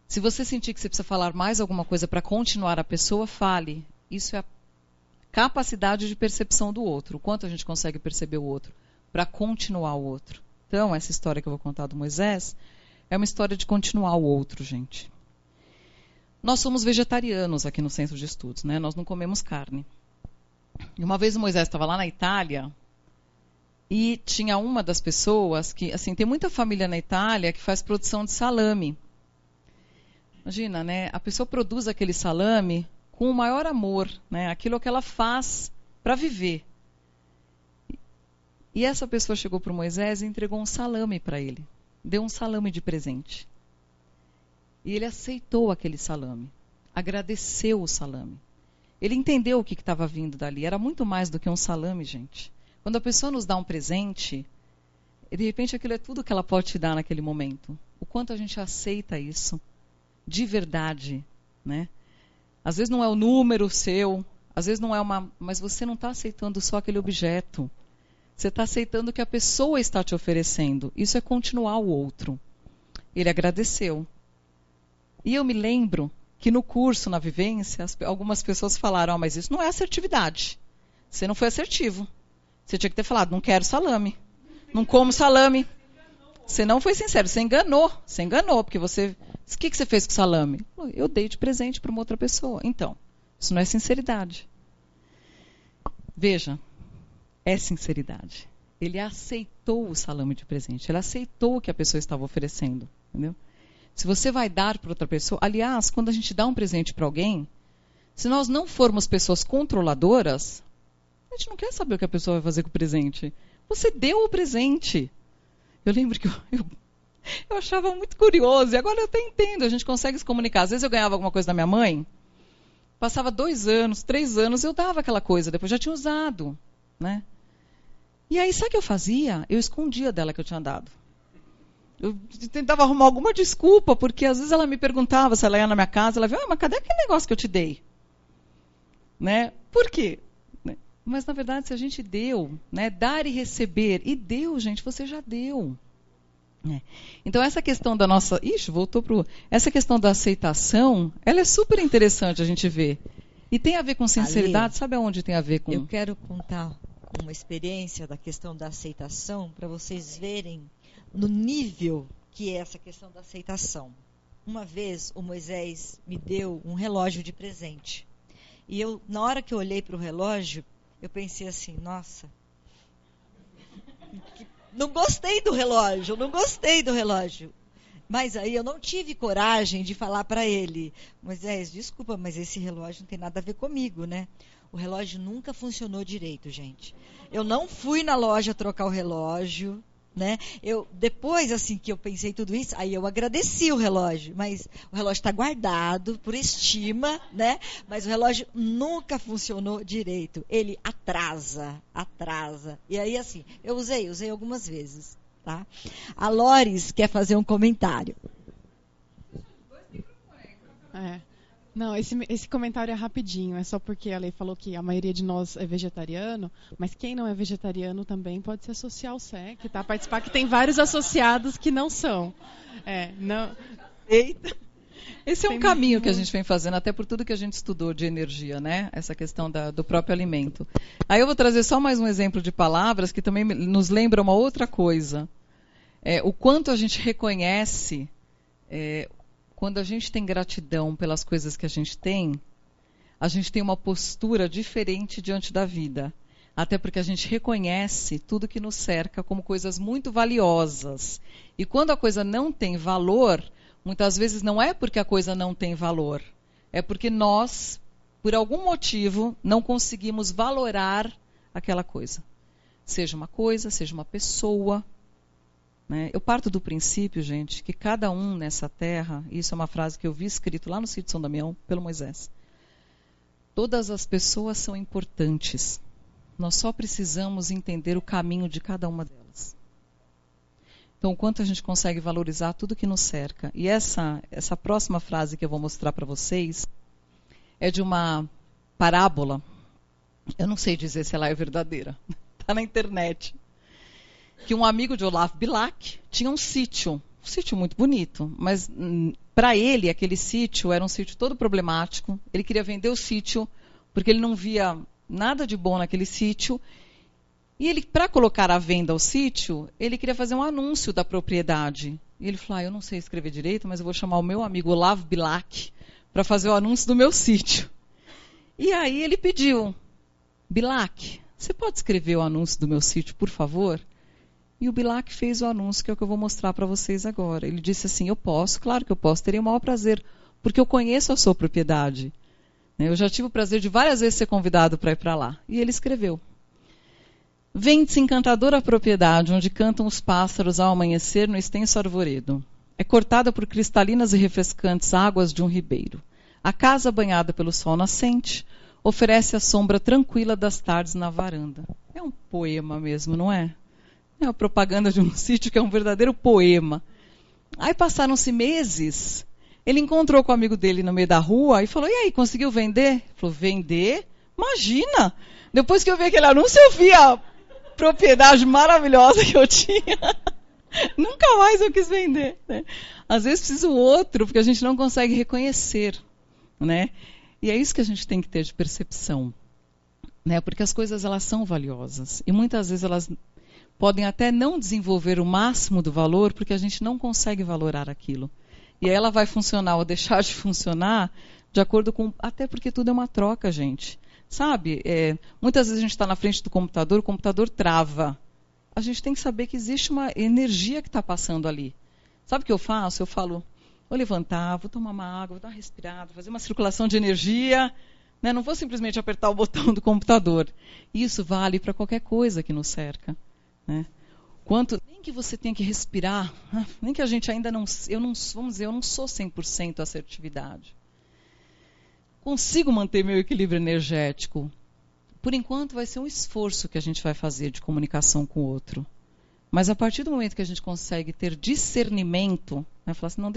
Se você sentir que você precisa falar mais alguma coisa para continuar a pessoa, fale. Isso é a capacidade de percepção do outro. O quanto a gente consegue perceber o outro para continuar o outro. Então, essa história que eu vou contar do Moisés é uma história de continuar o outro, gente. Nós somos vegetarianos aqui no Centro de Estudos, Nós não comemos carne. E uma vez o Moisés estava lá na Itália... E tinha uma das pessoas que, assim, tem muita família na Itália que faz produção de salame. Imagina, a pessoa produz aquele salame com o maior amor, aquilo que ela faz para viver. E essa pessoa chegou para o Moisés e entregou um salame para ele. Deu um salame de presente. E ele aceitou aquele salame. Agradeceu o salame. Ele entendeu o que estava vindo dali. Era muito mais do que um salame, gente. Quando a pessoa nos dá um presente, de repente aquilo é tudo que ela pode te dar naquele momento. O quanto a gente aceita isso de verdade, Às vezes não é o número seu, às vezes não é mas você não está aceitando só aquele objeto. Você está aceitando o que a pessoa está te oferecendo. Isso é continuar o outro. Ele agradeceu. E eu me lembro que no curso, na vivência, algumas pessoas falaram, mas isso não é assertividade. Você não foi assertivo. Você tinha que ter falado, não quero salame. Não como salame. Você não foi sincero, você enganou. Você enganou, porque você... O que você fez com o salame? Eu dei de presente para uma outra pessoa. Então, isso não é sinceridade. Veja, é sinceridade. Ele aceitou o salame de presente. Ele aceitou o que a pessoa estava oferecendo. Entendeu? Se você vai dar para outra pessoa... Aliás, quando a gente dá um presente para alguém, se nós não formos pessoas controladoras... A gente não quer saber o que a pessoa vai fazer com o presente. Você deu o presente. Eu lembro que eu achava muito curioso. E agora eu até entendo. A gente consegue se comunicar. Às vezes eu ganhava alguma coisa da minha mãe. Passava 2 anos, 3 anos. Eu dava aquela coisa. Depois já tinha usado. E aí, sabe o que eu fazia? Eu escondia dela que eu tinha dado. Eu tentava arrumar alguma desculpa. Porque às vezes ela me perguntava se ela ia na minha casa. Ela via, mas cadê aquele negócio que eu te dei? Por quê? Mas, na verdade, se a gente deu, dar e receber, e deu, gente, você já deu. Então, essa questão da nossa... Essa questão da aceitação, ela é super interessante a gente ver. E tem a ver com sinceridade, sabe aonde tem a ver com... Eu quero contar uma experiência da questão da aceitação, para vocês verem no nível que é essa questão da aceitação. Uma vez o Moisés me deu um relógio de presente. E eu, na hora que eu olhei para o relógio, eu pensei assim, nossa, não gostei do relógio, não gostei do relógio. Mas aí eu não tive coragem de falar para ele, Moisés, desculpa, mas esse relógio não tem nada a ver comigo, né? O relógio nunca funcionou direito, gente. Eu não fui na loja trocar o relógio, né? Depois, assim, que eu pensei tudo isso, aí eu agradeci o relógio, mas o relógio está guardado por estima, né? Mas o relógio nunca funcionou direito. Ele atrasa. E aí, assim, eu usei algumas vezes. Tá? A Lores quer fazer um comentário. Não, esse comentário é rapidinho. É só porque a Lei falou que a maioria de nós é vegetariano, mas quem não é vegetariano também pode se associar ao SEC, tá? Participar, que tem vários associados que não são. Não. Eita. Esse é um caminho que a gente vem fazendo, até por tudo que a gente estudou de energia, né? Essa questão do próprio alimento. Aí eu vou trazer só mais um exemplo de palavras que também nos lembra uma outra coisa. O quanto a gente reconhece, quando a gente tem gratidão pelas coisas que a gente tem uma postura diferente diante da vida. Até porque a gente reconhece tudo que nos cerca como coisas muito valiosas. E quando a coisa não tem valor, muitas vezes não é porque a coisa não tem valor, é porque nós, por algum motivo, não conseguimos valorar aquela coisa. Seja uma coisa, seja uma pessoa. Né? Eu parto do princípio, gente, que cada um nessa terra, isso é uma frase que eu vi escrito lá no sítio São Damião, pelo Moisés, todas as pessoas são importantes. Nós só precisamos entender o caminho de cada uma delas. Então, o quanto a gente consegue valorizar tudo que nos cerca. E essa próxima frase que eu vou mostrar para vocês é de uma parábola. Eu não sei dizer se ela é verdadeira. Está na internet. Que um amigo de Olaf Bilac tinha um sítio muito bonito. Mas, para ele, aquele sítio era um sítio todo problemático. Ele queria vender o sítio porque ele não via nada de bom naquele sítio. E ele, para colocar à venda o sítio, ele queria fazer um anúncio da propriedade. E ele falou, eu não sei escrever direito, mas eu vou chamar o meu amigo Olaf Bilac para fazer o anúncio do meu sítio. E aí ele pediu, Bilac, você pode escrever o anúncio do meu sítio, por favor? E o Bilac fez o anúncio, que é o que eu vou mostrar para vocês agora. Ele disse assim, eu posso, claro que eu posso, teria o maior prazer, porque eu conheço a sua propriedade. Eu já tive o prazer de várias vezes ser convidado para ir para lá. E ele escreveu. Vende-se encantadora propriedade, onde cantam os pássaros ao amanhecer no extenso arvoredo. É cortada por cristalinas e refrescantes águas de um ribeiro. A casa, banhada pelo sol nascente, oferece a sombra tranquila das tardes na varanda. É um poema mesmo, não é? É uma propaganda de um sítio que é um verdadeiro poema. Aí passaram-se meses, ele encontrou com o amigo dele no meio da rua e falou, e aí, conseguiu vender? Ele falou, vender? Imagina! Depois que eu vi aquele anúncio, eu vi a propriedade maravilhosa que eu tinha. Nunca mais eu quis vender. Né? Às vezes precisa o outro, porque a gente não consegue reconhecer. Né? E é isso que a gente tem que ter de percepção. Né? Porque as coisas elas são valiosas. E muitas vezes elas podem até não desenvolver o máximo do valor, porque a gente não consegue valorar aquilo. E aí ela vai funcionar ou deixar de funcionar de acordo com... Até porque tudo é uma troca, gente. Sabe, muitas vezes a gente está na frente do computador, o computador trava. A gente tem que saber que existe uma energia que está passando ali. Sabe o que eu faço? Eu falo, vou levantar, vou tomar uma água, vou dar uma respirada, fazer uma circulação de energia. Né? Não vou simplesmente apertar o botão do computador. Isso vale para qualquer coisa que nos cerca. Né? Nem que você tenha que respirar, nem que a gente ainda não... Vamos dizer, eu não sou 100% assertividade. Consigo manter meu equilíbrio energético. Por enquanto vai ser um esforço que a gente vai fazer de comunicação com o outro. Mas a partir do momento que a gente consegue ter discernimento, né, falar assim, não,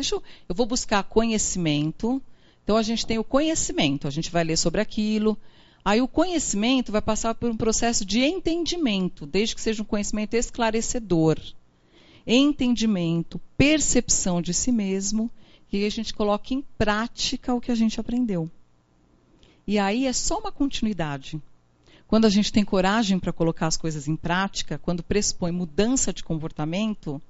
eu vou buscar conhecimento. Então a gente tem o conhecimento, a gente vai ler sobre aquilo. Aí o conhecimento vai passar por um processo de entendimento, desde que seja um conhecimento esclarecedor. Entendimento, percepção de si mesmo, e a gente coloca em prática o que a gente aprendeu. E aí é só uma continuidade. quando a gente tem coragem para colocar as coisas em prática, quando pressupõe mudança de comportamento,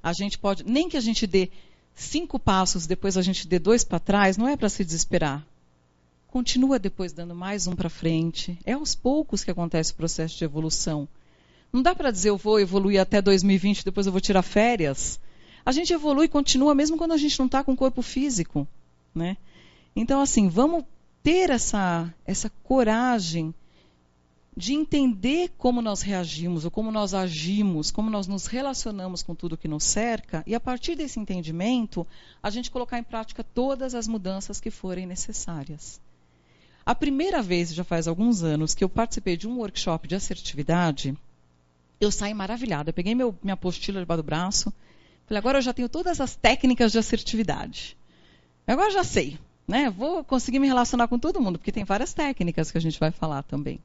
a gente pode, nem que a gente dê 5 passos, depois a gente dê 2 para trás, não é para se desesperar. Continua depois dando mais um para frente. É aos poucos que acontece o processo de evolução. Não dá para dizer eu vou evoluir até 2020, depois eu vou tirar férias. A gente evolui e continua mesmo quando a gente não está com o corpo físico, né? Então, assim, vamos ter essa coragem de entender como nós reagimos, ou como nós agimos, como nós nos relacionamos com tudo que nos cerca, e a partir desse entendimento, a gente colocar em prática todas as mudanças que forem necessárias. A primeira vez, já faz alguns anos, que eu participei de um workshop de assertividade, eu saí maravilhada. Eu peguei minha apostila debaixo do braço, falei, agora eu já tenho todas as técnicas de assertividade. Agora eu já sei, né? Vou conseguir me relacionar com todo mundo, porque tem várias técnicas que a gente vai falar também.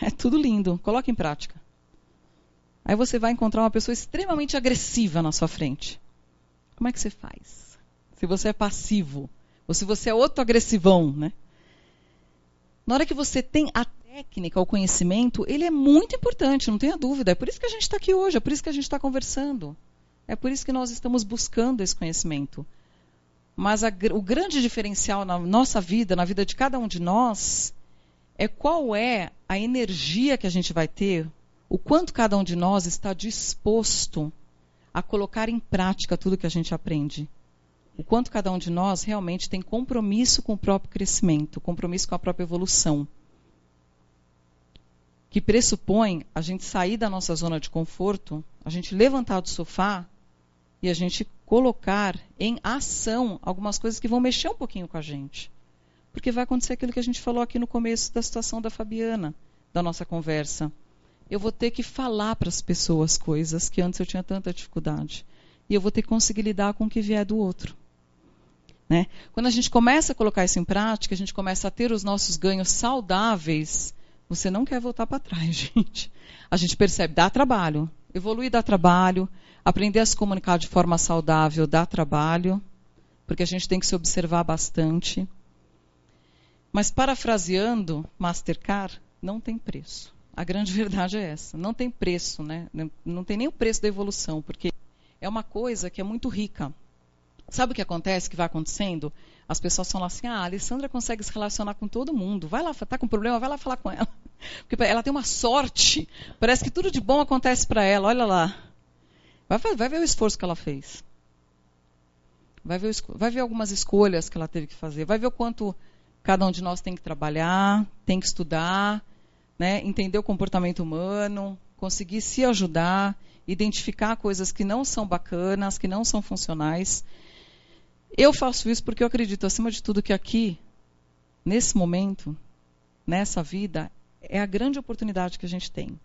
É tudo lindo, coloque em prática. Aí você vai encontrar uma pessoa extremamente agressiva na sua frente. Como é que você faz? Se você é passivo, ou se você é outro agressivão, né? Na hora que você tem a técnica, o conhecimento, ele é muito importante, não tenha dúvida. É por isso que a gente está aqui hoje, é por isso que a gente está conversando. É por isso que nós estamos buscando esse conhecimento. Mas o grande diferencial na nossa vida, na vida de cada um de nós, é qual é a energia que a gente vai ter, o quanto cada um de nós está disposto a colocar em prática tudo que a gente aprende. O quanto cada um de nós realmente tem compromisso com o próprio crescimento, compromisso com a própria evolução. Que pressupõe a gente sair da nossa zona de conforto, a gente levantar do sofá e a gente colocar em ação algumas coisas que vão mexer um pouquinho com a gente. Porque vai acontecer aquilo que a gente falou aqui no começo da situação da Fabiana, da nossa conversa. Eu vou ter que falar para as pessoas coisas que antes eu tinha tanta dificuldade. E eu vou ter que conseguir lidar com o que vier do outro. Né? Quando a gente começa a colocar isso em prática, a gente começa a ter os nossos ganhos saudáveis, você não quer voltar para trás, gente. A gente percebe, dá trabalho. Evoluir dá trabalho. Aprender a se comunicar de forma saudável dá trabalho. Porque a gente tem que se observar bastante. Mas, parafraseando Mastercard, não tem preço. A grande verdade é essa. Não tem preço, né? Não tem nem o preço da evolução, porque é uma coisa que é muito rica. Sabe o que acontece, que vai acontecendo? As pessoas falam assim, a Alessandra consegue se relacionar com todo mundo. Vai lá, está com problema, vai lá falar com ela. Porque ela tem uma sorte. Parece que tudo de bom acontece para ela. Olha lá. Vai ver o esforço que ela fez. Vai ver algumas escolhas que ela teve que fazer. Vai ver o quanto cada um de nós tem que trabalhar, tem que estudar, né? Entender o comportamento humano, conseguir se ajudar, identificar coisas que não são bacanas, que não são funcionais. Eu faço isso porque eu acredito, acima de tudo, que aqui, nesse momento, nessa vida, é a grande oportunidade que a gente tem.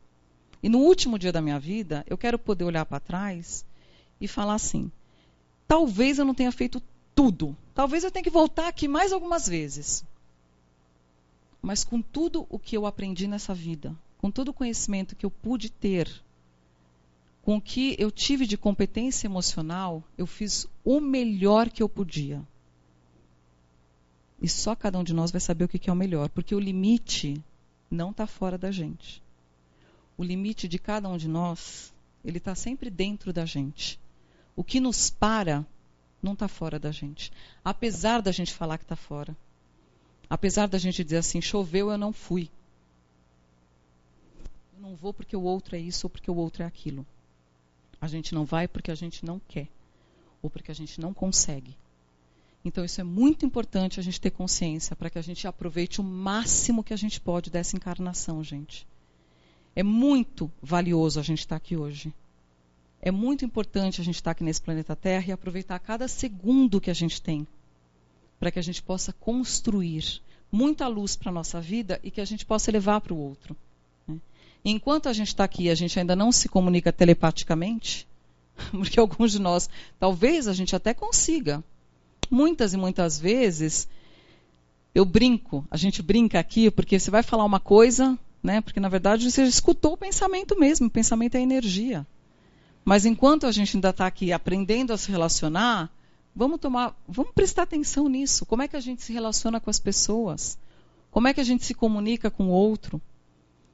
E no último dia da minha vida, eu quero poder olhar para trás e falar assim, talvez eu não tenha feito tudo. Talvez eu tenha que voltar aqui mais algumas vezes. Mas com tudo o que eu aprendi nessa vida, com todo o conhecimento que eu pude ter, com o que eu tive de competência emocional, eu fiz o melhor que eu podia. E só cada um de nós vai saber o que é o melhor, porque o limite não está fora da gente. O limite de cada um de nós, ele está sempre dentro da gente. O que nos para não está fora da gente. Apesar da gente falar que está fora. Apesar da gente dizer assim, choveu, eu não fui. Eu não vou porque o outro é isso ou porque o outro é aquilo. A gente não vai porque a gente não quer. Ou porque a gente não consegue. Então isso é muito importante a gente ter consciência para que a gente aproveite o máximo que a gente pode dessa encarnação, gente. É muito valioso a gente estar aqui hoje. É muito importante a gente estar aqui nesse planeta Terra e aproveitar cada segundo que a gente tem para que a gente possa construir muita luz para a nossa vida e que a gente possa levar para o outro. Né? Enquanto a gente está aqui e a gente ainda não se comunica telepaticamente, porque alguns de nós, talvez a gente até consiga. Muitas e muitas vezes, a gente brinca aqui, porque você vai falar uma coisa, né? Porque na verdade você escutou o pensamento mesmo, o pensamento é energia. Mas enquanto a gente ainda está aqui aprendendo a se relacionar, vamos prestar atenção nisso. Como é que a gente se relaciona com as pessoas? como é que a gente se comunica com o outro,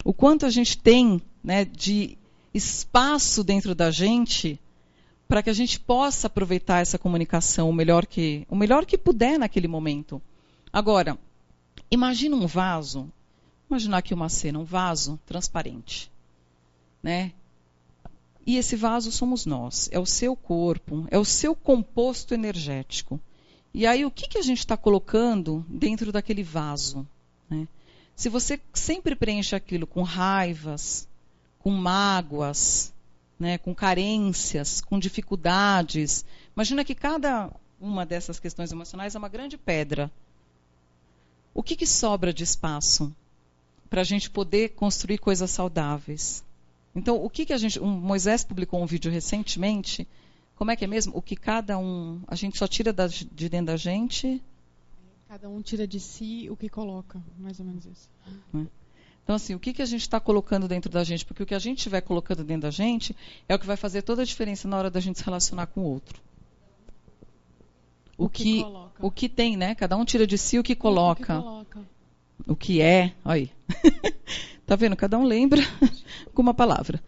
o quanto a gente tem, né, de espaço dentro da gente para que a gente possa aproveitar essa comunicação o melhor que puder naquele momento. Agora, imagina um vaso, imaginar aqui uma cena, um vaso transparente, né? E esse vaso somos nós, é o seu corpo, é o seu composto energético. E aí o que a gente está colocando dentro daquele vaso, né? Se você sempre preenche aquilo com raivas, com mágoas, né, com carências, com dificuldades, imagina que cada uma dessas questões emocionais é uma grande pedra. O que sobra de espaço para a gente poder construir coisas saudáveis? Então, Moisés publicou um vídeo recentemente, como é que é mesmo? O que cada um, a gente só tira de dentro da gente... Cada um tira de si o que coloca, mais ou menos isso. Então, assim, o que a gente está colocando dentro da gente? Porque o que a gente estiver colocando dentro da gente é o que vai fazer toda a diferença na hora da gente se relacionar com o outro. O que tem, né? Cada um tira de si o que coloca. O que é. Olha aí. Tá vendo? Cada um lembra com uma palavra.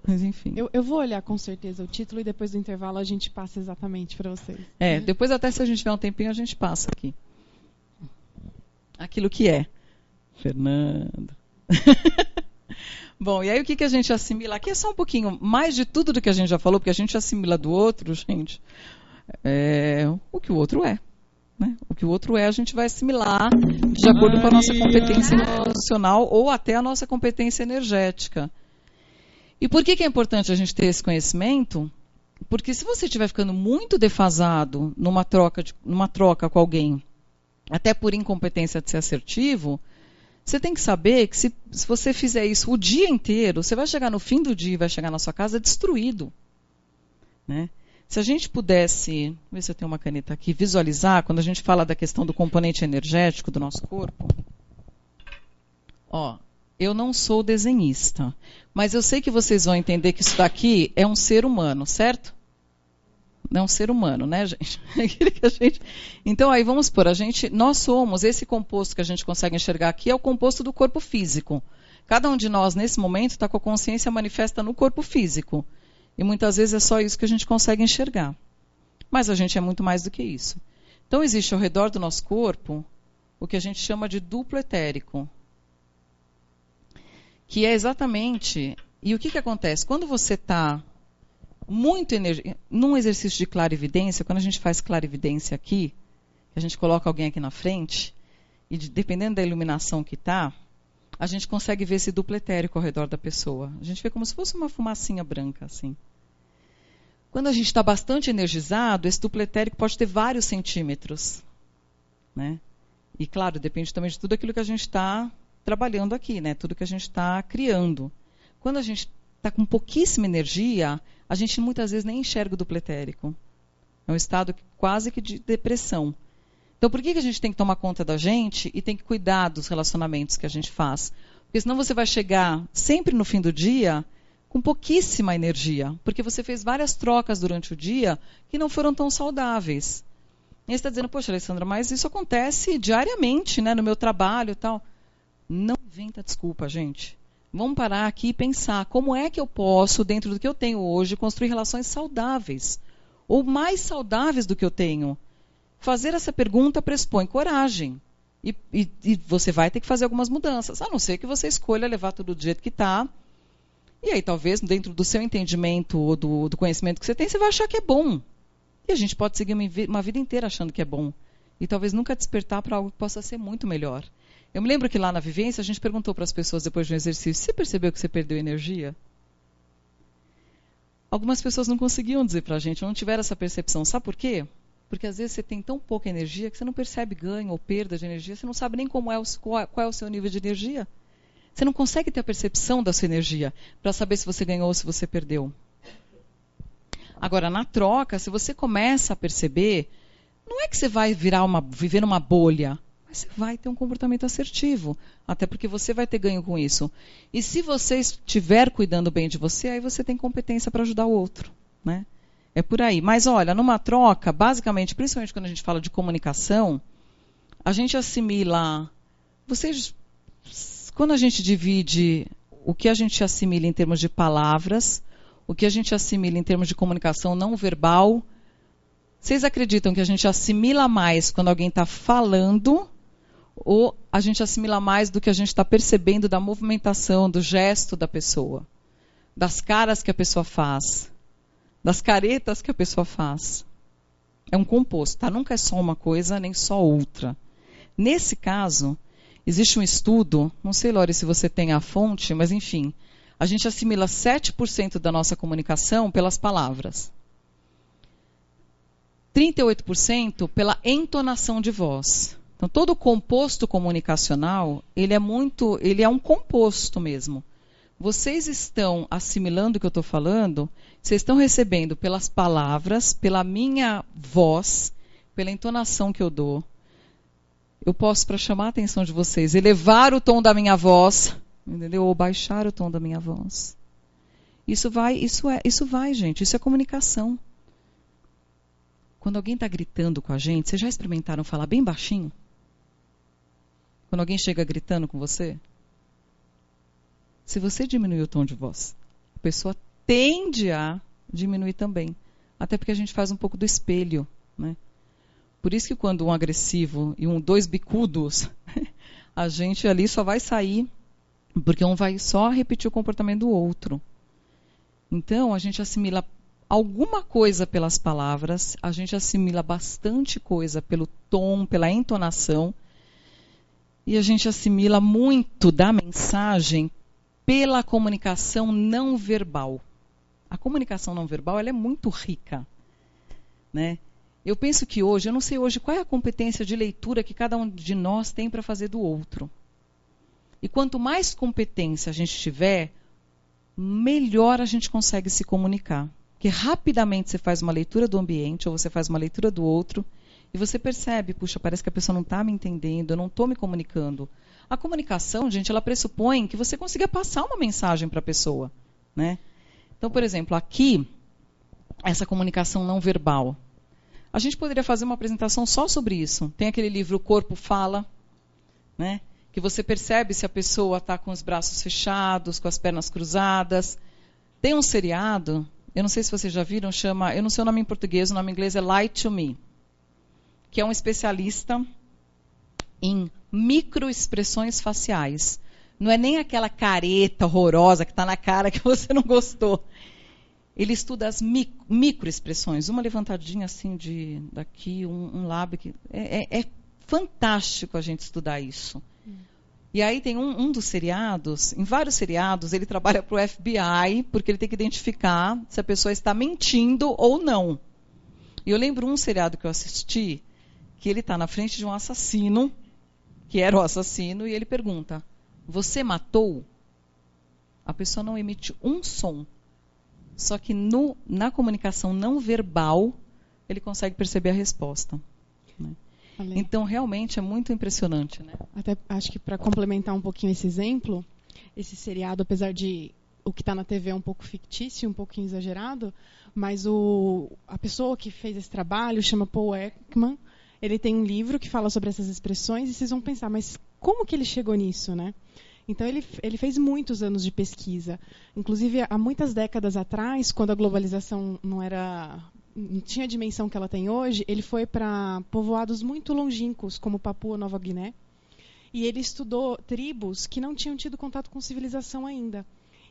Mas, enfim. Eu vou olhar com certeza o título e depois do intervalo a gente passa exatamente para vocês. Depois até se a gente tiver um tempinho a gente passa aqui. Aquilo que é. Fernando. Bom, e aí o que a gente assimila? Aqui é só um pouquinho mais de tudo do que a gente já falou, porque a gente assimila do outro, gente, o que o outro é. Né? O que o outro é, a gente vai assimilar de acordo com a nossa competência emocional ou até a nossa competência energética. E por que é importante a gente ter esse conhecimento? Porque se você estiver ficando muito defasado numa troca com alguém, até por incompetência de ser assertivo, você tem que saber que se você fizer isso o dia inteiro, você vai chegar no fim do dia e vai chegar na sua casa destruído. Né? Se a gente pudesse, vou ver se eu tenho uma caneta aqui, visualizar, quando a gente fala da questão do componente energético do nosso corpo. Eu não sou desenhista, mas eu sei que vocês vão entender que isso daqui é um ser humano, certo? É um ser humano, né, gente? Então, aí vamos supor, nós somos, esse composto que a gente consegue enxergar aqui é o composto do corpo físico. Cada um de nós, nesse momento, está com a consciência manifesta no corpo físico. E muitas vezes é só isso que a gente consegue enxergar. Mas a gente é muito mais do que isso. Então, existe ao redor do nosso corpo o que a gente chama de duplo etérico. Que é exatamente... E o que acontece? Quando você está muito num exercício de clarividência, quando a gente faz clarividência aqui, a gente coloca alguém aqui na frente, e dependendo da iluminação que está, a gente consegue ver esse duplo etérico ao redor da pessoa. A gente vê como se fosse uma fumacinha branca, assim. Quando a gente está bastante energizado, esse duplo etérico pode ter vários centímetros. Né? E, claro, depende também de tudo aquilo que a gente está trabalhando aqui, né? Tudo que a gente está criando. Quando a gente está com pouquíssima energia, a gente muitas vezes nem enxerga o duplo etérico. É um estado quase que de depressão. Então, por que a gente tem que tomar conta da gente e tem que cuidar dos relacionamentos que a gente faz? Porque senão você vai chegar sempre no fim do dia com pouquíssima energia, porque você fez várias trocas durante o dia que não foram tão saudáveis. E você está dizendo, poxa, Alessandra, mas isso acontece diariamente, né, no meu trabalho e tal. Não inventa desculpa, gente. Vamos parar aqui e pensar como é que eu posso, dentro do que eu tenho hoje, construir relações saudáveis, ou mais saudáveis do que eu tenho. Fazer essa pergunta pressupõe coragem. E você vai ter que fazer algumas mudanças, a não ser que você escolha levar tudo do jeito que está. E aí, talvez, dentro do seu entendimento ou do conhecimento que você tem, você vai achar que é bom. E a gente pode seguir uma vida inteira achando que é bom. E talvez nunca despertar para algo que possa ser muito melhor. Eu me lembro que lá na vivência, a gente perguntou para as pessoas depois de um exercício, você percebeu que você perdeu energia? Algumas pessoas não conseguiam dizer para a gente, não tiveram essa percepção. Sabe por quê? Porque às vezes você tem tão pouca energia que você não percebe ganho ou perda de energia, você não sabe nem qual é o seu nível de energia. Você não consegue ter a percepção da sua energia para saber se você ganhou ou se você perdeu. Agora, na troca, se você começa a perceber, não é que você vai viver numa bolha, mas você vai ter um comportamento assertivo, até porque você vai ter ganho com isso. E se você estiver cuidando bem de você, aí você tem competência para ajudar o outro, né? É por aí. Mas olha, numa troca, basicamente, principalmente quando a gente fala de comunicação, a gente assimila quando a gente divide o que a gente assimila em termos de palavras, o que a gente assimila em termos de comunicação não verbal, vocês acreditam que a gente assimila mais quando alguém está falando, ou a gente assimila mais do que a gente está percebendo da movimentação, do gesto da pessoa, das caras que a pessoa faz, das caretas que a pessoa faz? É um composto, tá? Nunca é só uma coisa, nem só outra. Nesse caso, existe um estudo, não sei, Lore, se você tem a fonte, mas enfim, a gente assimila 7% da nossa comunicação pelas palavras. 38% pela entonação de voz. Então, todo o composto comunicacional, ele é um composto mesmo. Vocês estão assimilando o que eu estou falando, vocês estão recebendo pelas palavras, pela minha voz, pela entonação que eu dou. Eu posso, para chamar a atenção de vocês, elevar o tom da minha voz, entendeu? Ou baixar o tom da minha voz. Isso vai, gente, isso é comunicação. Quando alguém está gritando com a gente, vocês já experimentaram falar bem baixinho? Quando alguém chega gritando com você? Se você diminuir o tom de voz, a pessoa tende a diminuir também. Até porque a gente faz um pouco do espelho, né? Por isso que quando um agressivo e dois bicudos, a gente ali só vai sair, porque um vai só repetir o comportamento do outro. Então, a gente assimila alguma coisa pelas palavras, a gente assimila bastante coisa pelo tom, pela entonação, e a gente assimila muito da mensagem pela comunicação não verbal. A comunicação não verbal, ela é muito rica, né? Eu penso que hoje, eu não sei hoje qual é a competência de leitura que cada um de nós tem para fazer do outro. E quanto mais competência a gente tiver, melhor a gente consegue se comunicar. Porque rapidamente você faz uma leitura do ambiente, ou você faz uma leitura do outro, e você percebe, puxa, parece que a pessoa não está me entendendo, eu não estou me comunicando. A comunicação, gente, ela pressupõe que você consiga passar uma mensagem para a pessoa, né? Então, por exemplo, aqui, essa comunicação não verbal. A gente poderia fazer uma apresentação só sobre isso. Tem aquele livro O Corpo Fala, né? Que você percebe se a pessoa está com os braços fechados, com as pernas cruzadas. Tem um seriado, eu não sei se vocês já viram, chama, eu não sei o nome em português, o nome em inglês é Lie to Me, que é um especialista em microexpressões faciais. Não é nem aquela careta horrorosa que está na cara que você não gostou. Ele estuda as microexpressões, uma levantadinha assim daqui, um lábio. É fantástico a gente estudar isso. E aí tem um dos seriados, em vários seriados, ele trabalha para o FBI, porque ele tem que identificar se a pessoa está mentindo ou não. E eu lembro um seriado que eu assisti, que ele está na frente de um assassino, que era o assassino, e ele pergunta, você matou? A pessoa não emite um som. Só que na comunicação não verbal, ele consegue perceber a resposta, né? Então, realmente, é muito impressionante, né? Até acho que para complementar um pouquinho esse exemplo, esse seriado, apesar de o que está na TV é um pouco fictício, um pouquinho exagerado, mas a pessoa que fez esse trabalho chama Paul Ekman. Ele tem um livro que fala sobre essas expressões e vocês vão pensar, mas como que ele chegou nisso, né? Então, ele fez muitos anos de pesquisa. Inclusive, há muitas décadas atrás, quando a globalização não tinha a dimensão que ela tem hoje, ele foi para povoados muito longínquos, como Papua Nova Guiné, e ele estudou tribos que não tinham tido contato com civilização ainda.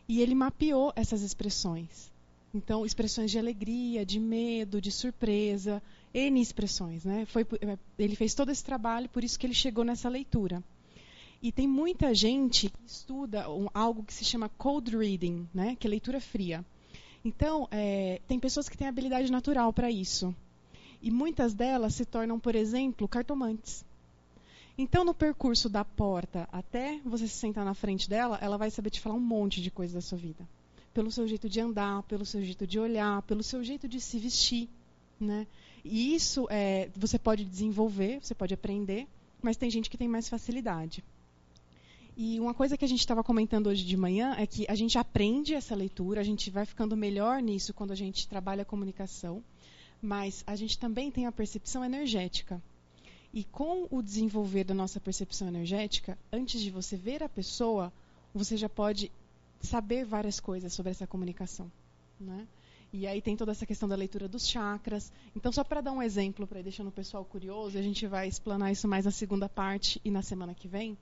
E ele mapeou essas expressões. Então, expressões de alegria, de medo, de surpresa, N expressões, né? Ele fez todo esse trabalho, por isso que ele chegou nessa leitura. E tem muita gente que estuda algo que se chama cold reading, né? Que é leitura fria. Então, tem pessoas que têm habilidade natural para isso. E muitas delas se tornam, por exemplo, cartomantes. Então, no percurso da porta até você se sentar na frente dela, ela vai saber te falar um monte de coisa da sua vida. Pelo seu jeito de andar, pelo seu jeito de olhar, pelo seu jeito de se vestir, né? E isso você pode desenvolver, você pode aprender, mas tem gente que tem mais facilidade. E uma coisa que a gente estava comentando hoje de manhã é que a gente aprende essa leitura, a gente vai ficando melhor nisso quando a gente trabalha a comunicação, mas a gente também tem a percepção energética. E com o desenvolver da nossa percepção energética, antes de você ver a pessoa, você já pode saber várias coisas sobre essa comunicação, né? E aí tem toda essa questão da leitura dos chakras. Então, só para dar um exemplo, para ir deixando o pessoal curioso, a gente vai explanar isso mais na segunda parte e na semana que vem.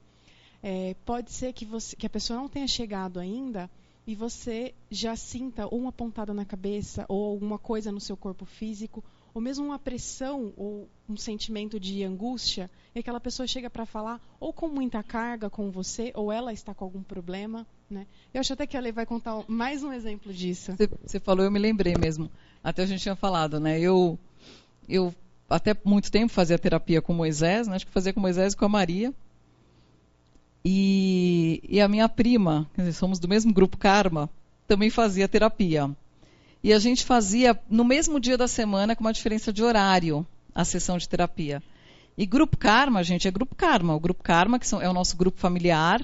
Pode ser que a pessoa não tenha chegado ainda e você já sinta ou uma pontada na cabeça ou alguma coisa no seu corpo físico, ou mesmo uma pressão ou um sentimento de angústia, e aquela pessoa chega para falar ou com muita carga com você, ou ela está com algum problema, né? Eu acho até que a Lê vai contar mais um exemplo disso. Você falou, eu me lembrei mesmo. Até a gente tinha falado, né? Eu até muito tempo fazia terapia com Moisés, né? Acho que fazia com Moisés e com a Maria. E a minha prima, quer dizer, somos do mesmo grupo Karma, também fazia terapia. E a gente fazia no mesmo dia da semana, com uma diferença de horário, a sessão de terapia. E Grupo Karma, gente, é Grupo Karma. O Grupo Karma, que é o nosso grupo familiar,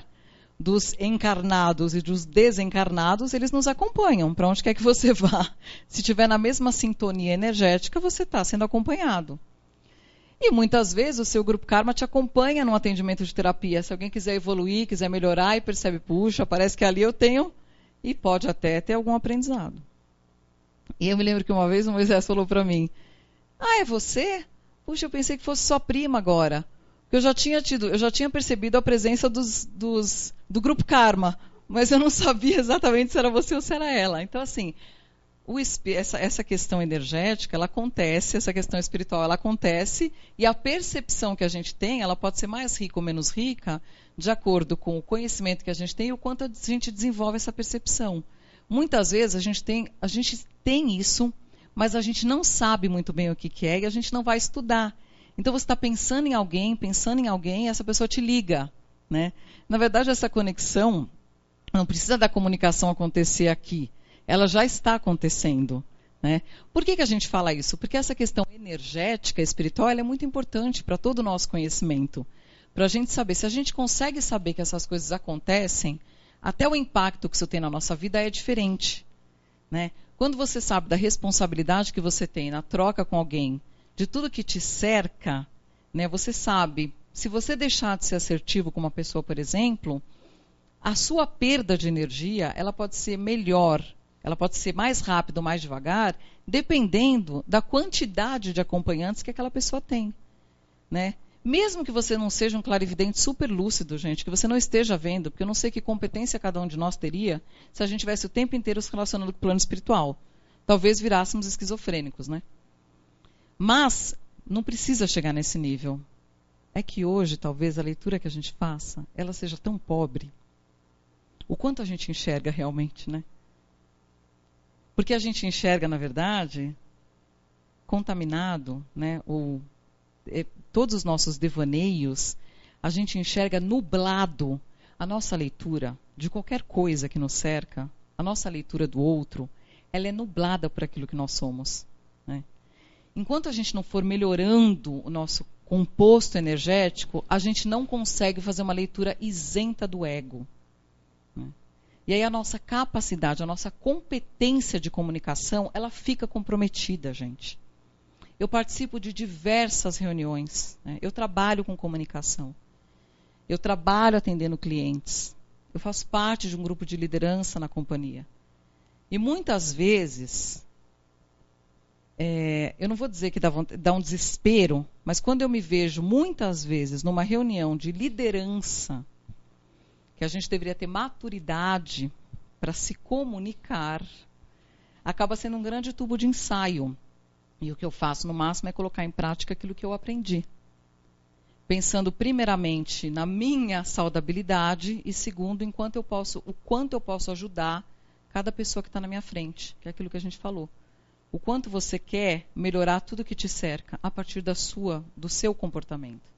dos encarnados e dos desencarnados, eles nos acompanham para onde quer que você vá. Se estiver na mesma sintonia energética, você está sendo acompanhado. E muitas vezes o seu Grupo Karma te acompanha num atendimento de terapia. Se alguém quiser evoluir, quiser melhorar e percebe, puxa, parece que ali eu tenho, e pode até ter algum aprendizado. E eu me lembro que uma vez o Moisés falou para mim, é você? Puxa, eu pensei que fosse sua prima agora. Eu já tinha percebido a presença do Grupo Karma, mas eu não sabia exatamente se era você ou se era ela. Então, assim, essa questão energética, ela acontece, essa questão espiritual, ela acontece, e a percepção que a gente tem, ela pode ser mais rica ou menos rica, de acordo com o conhecimento que a gente tem e o quanto a gente desenvolve essa percepção. Muitas vezes a gente tem isso, mas a gente não sabe muito bem o que é e a gente não vai estudar. Então você está pensando em alguém, e essa pessoa te liga, né? Na verdade, essa conexão não precisa da comunicação acontecer aqui. Ela já está acontecendo, né? Por que a gente fala isso? Porque essa questão energética, espiritual, ela é muito importante para todo o nosso conhecimento. Para a gente saber, se a gente consegue saber que essas coisas acontecem, até o impacto que isso tem na nossa vida é diferente, né? Quando você sabe da responsabilidade que você tem na troca com alguém, de tudo que te cerca, né? Você sabe, se você deixar de ser assertivo com uma pessoa, por exemplo, a sua perda de energia, ela pode ser melhor, ela pode ser mais rápida ou mais devagar, dependendo da quantidade de acompanhantes que aquela pessoa tem, né? Mesmo que você não seja um clarividente super lúcido, gente, que você não esteja vendo, porque eu não sei que competência cada um de nós teria se a gente tivesse o tempo inteiro se relacionando com o plano espiritual. Talvez virássemos esquizofrênicos, né? Mas não precisa chegar nesse nível. É que hoje, talvez, a leitura que a gente faça, ela seja tão pobre. O quanto a gente enxerga realmente, né? Porque a gente enxerga, na verdade, contaminado, né? Todos os nossos devaneios, a gente enxerga nublado. A nossa leitura de qualquer coisa que nos cerca, a nossa leitura do outro, ela é nublada por aquilo que nós somos, né? Enquanto a gente não for melhorando o nosso composto energético, a gente não consegue fazer uma leitura isenta do ego, né? E aí a nossa capacidade, a nossa competência de comunicação, ela fica comprometida, gente. Eu participo de diversas reuniões, né? Eu trabalho com comunicação. Eu trabalho atendendo clientes. Eu faço parte de um grupo de liderança na companhia. E muitas vezes, eu não vou dizer que dá um desespero, mas quando eu me vejo muitas vezes numa reunião de liderança, que a gente deveria ter maturidade para se comunicar, acaba sendo um grande tubo de ensaio. E o que eu faço no máximo é colocar em prática aquilo que eu aprendi. Pensando primeiramente na minha saudabilidade e segundo, o quanto eu posso ajudar cada pessoa que está na minha frente, que é aquilo que a gente falou. O quanto você quer melhorar tudo que te cerca a partir do seu comportamento.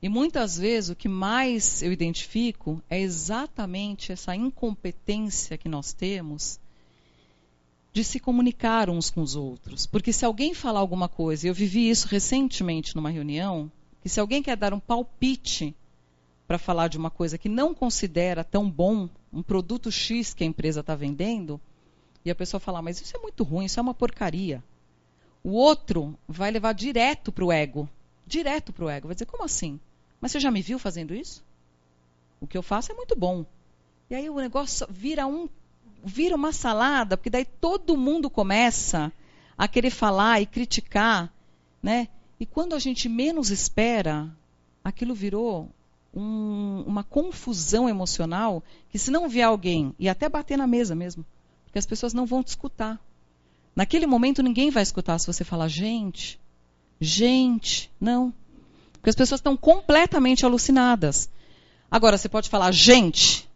E muitas vezes o que mais eu identifico é exatamente essa incompetência que nós temos de se comunicar uns com os outros. Porque se alguém falar alguma coisa, e eu vivi isso recentemente numa reunião, que se alguém quer dar um palpite para falar de uma coisa que não considera tão bom, um produto X que a empresa está vendendo, e a pessoa falar, mas isso é muito ruim, isso é uma porcaria. O outro vai levar direto para o ego. direto para o ego. Vai dizer, como assim? Mas você já me viu fazendo isso? O que eu faço é muito bom. E aí o negócio vira uma salada, porque daí todo mundo começa a querer falar e criticar, né? E quando a gente menos espera, aquilo virou uma confusão emocional, que se não vier alguém, e até bater na mesa mesmo, porque as pessoas não vão te escutar. Naquele momento ninguém vai escutar se você falar, gente, não. Porque as pessoas estão completamente alucinadas. Agora, você pode falar, gente,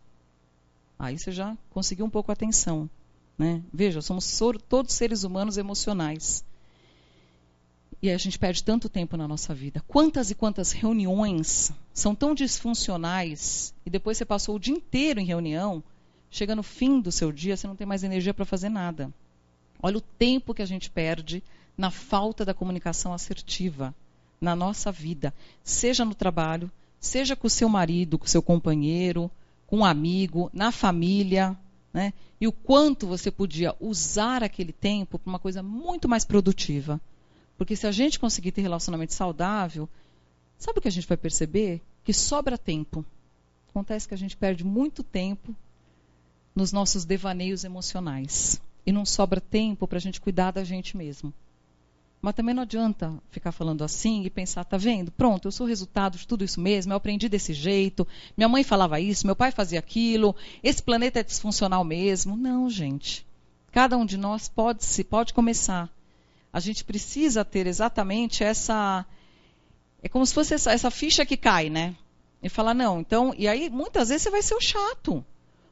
aí você já conseguiu um pouco a atenção, né? Veja, somos todos seres humanos emocionais. E a gente perde tanto tempo na nossa vida. Quantas e quantas reuniões são tão disfuncionais e depois você passou o dia inteiro em reunião, chega no fim do seu dia, você não tem mais energia para fazer nada. Olha o tempo que a gente perde na falta da comunicação assertiva na nossa vida, seja no trabalho, seja com o seu marido, com o seu companheiro, com um amigo, na família, né? E o quanto você podia usar aquele tempo para uma coisa muito mais produtiva. Porque se a gente conseguir ter relacionamento saudável, sabe o que a gente vai perceber? Que sobra tempo. Acontece que a gente perde muito tempo nos nossos devaneios emocionais. E não sobra tempo para a gente cuidar da gente mesmo. Mas também não adianta ficar falando assim e pensar, tá vendo? Pronto, eu sou resultado de tudo isso mesmo, eu aprendi desse jeito, minha mãe falava isso, meu pai fazia aquilo, esse planeta é disfuncional mesmo. Não, gente. Cada um de nós pode começar. A gente precisa ter exatamente essa... É como se fosse essa ficha que cai, né? E falar, não, então... E aí, muitas vezes, você vai ser o chato.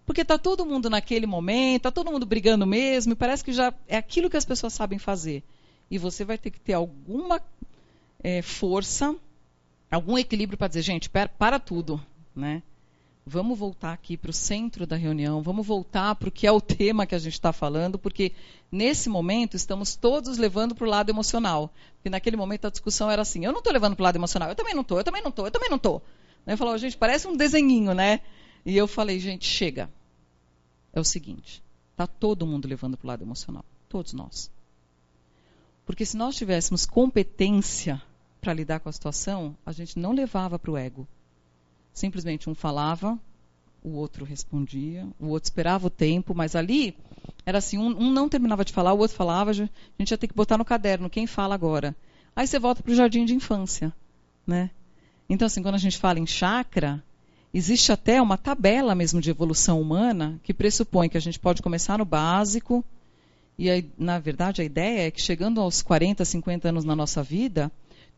Porque está todo mundo naquele momento, está todo mundo brigando mesmo, e parece que já é aquilo que as pessoas sabem fazer. E você vai ter que ter alguma força, algum equilíbrio para dizer, gente, para tudo, né? Vamos voltar aqui para o centro da reunião, vamos voltar para o que é o tema que a gente está falando, porque nesse momento estamos todos levando para o lado emocional. Porque naquele momento a discussão era assim, eu não estou levando para o lado emocional, eu também não estou. Eu falava, gente, parece um desenhinho, né? E eu falei, gente, chega. É o seguinte, está todo mundo levando para o lado emocional, todos nós. Porque se nós tivéssemos competência para lidar com a situação, a gente não levava para o ego. Simplesmente um falava, o outro respondia, o outro esperava o tempo, mas ali era assim, um não terminava de falar, o outro falava, a gente ia ter que botar no caderno, quem fala agora? Aí você volta para o jardim de infância, né? Então, assim, quando a gente fala em chakra, existe até uma tabela mesmo de evolução humana que pressupõe que a gente pode começar no básico, e aí, na verdade a ideia é que chegando aos 40, 50 anos na nossa vida,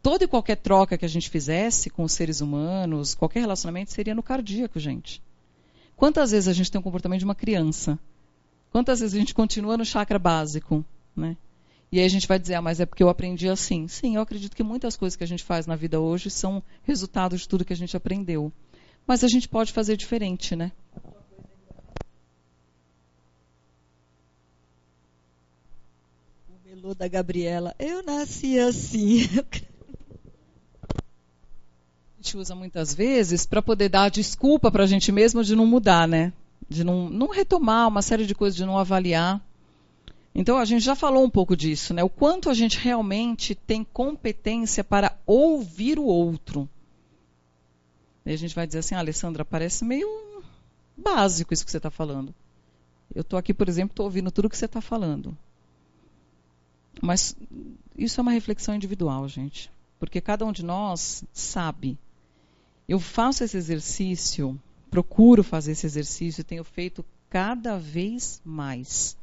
toda e qualquer troca que a gente fizesse com os seres humanos, qualquer relacionamento, seria no cardíaco, gente. Quantas vezes a gente tem um comportamento de uma criança? Quantas vezes a gente continua no chakra básico, né? E aí a gente vai dizer, mas é porque eu aprendi assim. Sim, eu acredito que muitas coisas que a gente faz na vida hoje são resultado de tudo que a gente aprendeu. Mas a gente pode fazer diferente, né? O melô da Gabriela. Eu nasci assim. A gente usa muitas vezes para poder dar desculpa para a gente mesmo de não mudar, né? De não retomar uma série de coisas, de não avaliar. Então, a gente já falou um pouco disso, né? O quanto a gente realmente tem competência para ouvir o outro. E a gente vai dizer assim, Alessandra, parece meio básico isso que você está falando. Eu estou aqui, por exemplo, estou ouvindo tudo que você está falando. Mas isso é uma reflexão individual, gente. Porque cada um de nós sabe. Eu faço esse exercício, procuro fazer esse exercício e tenho feito cada vez mais.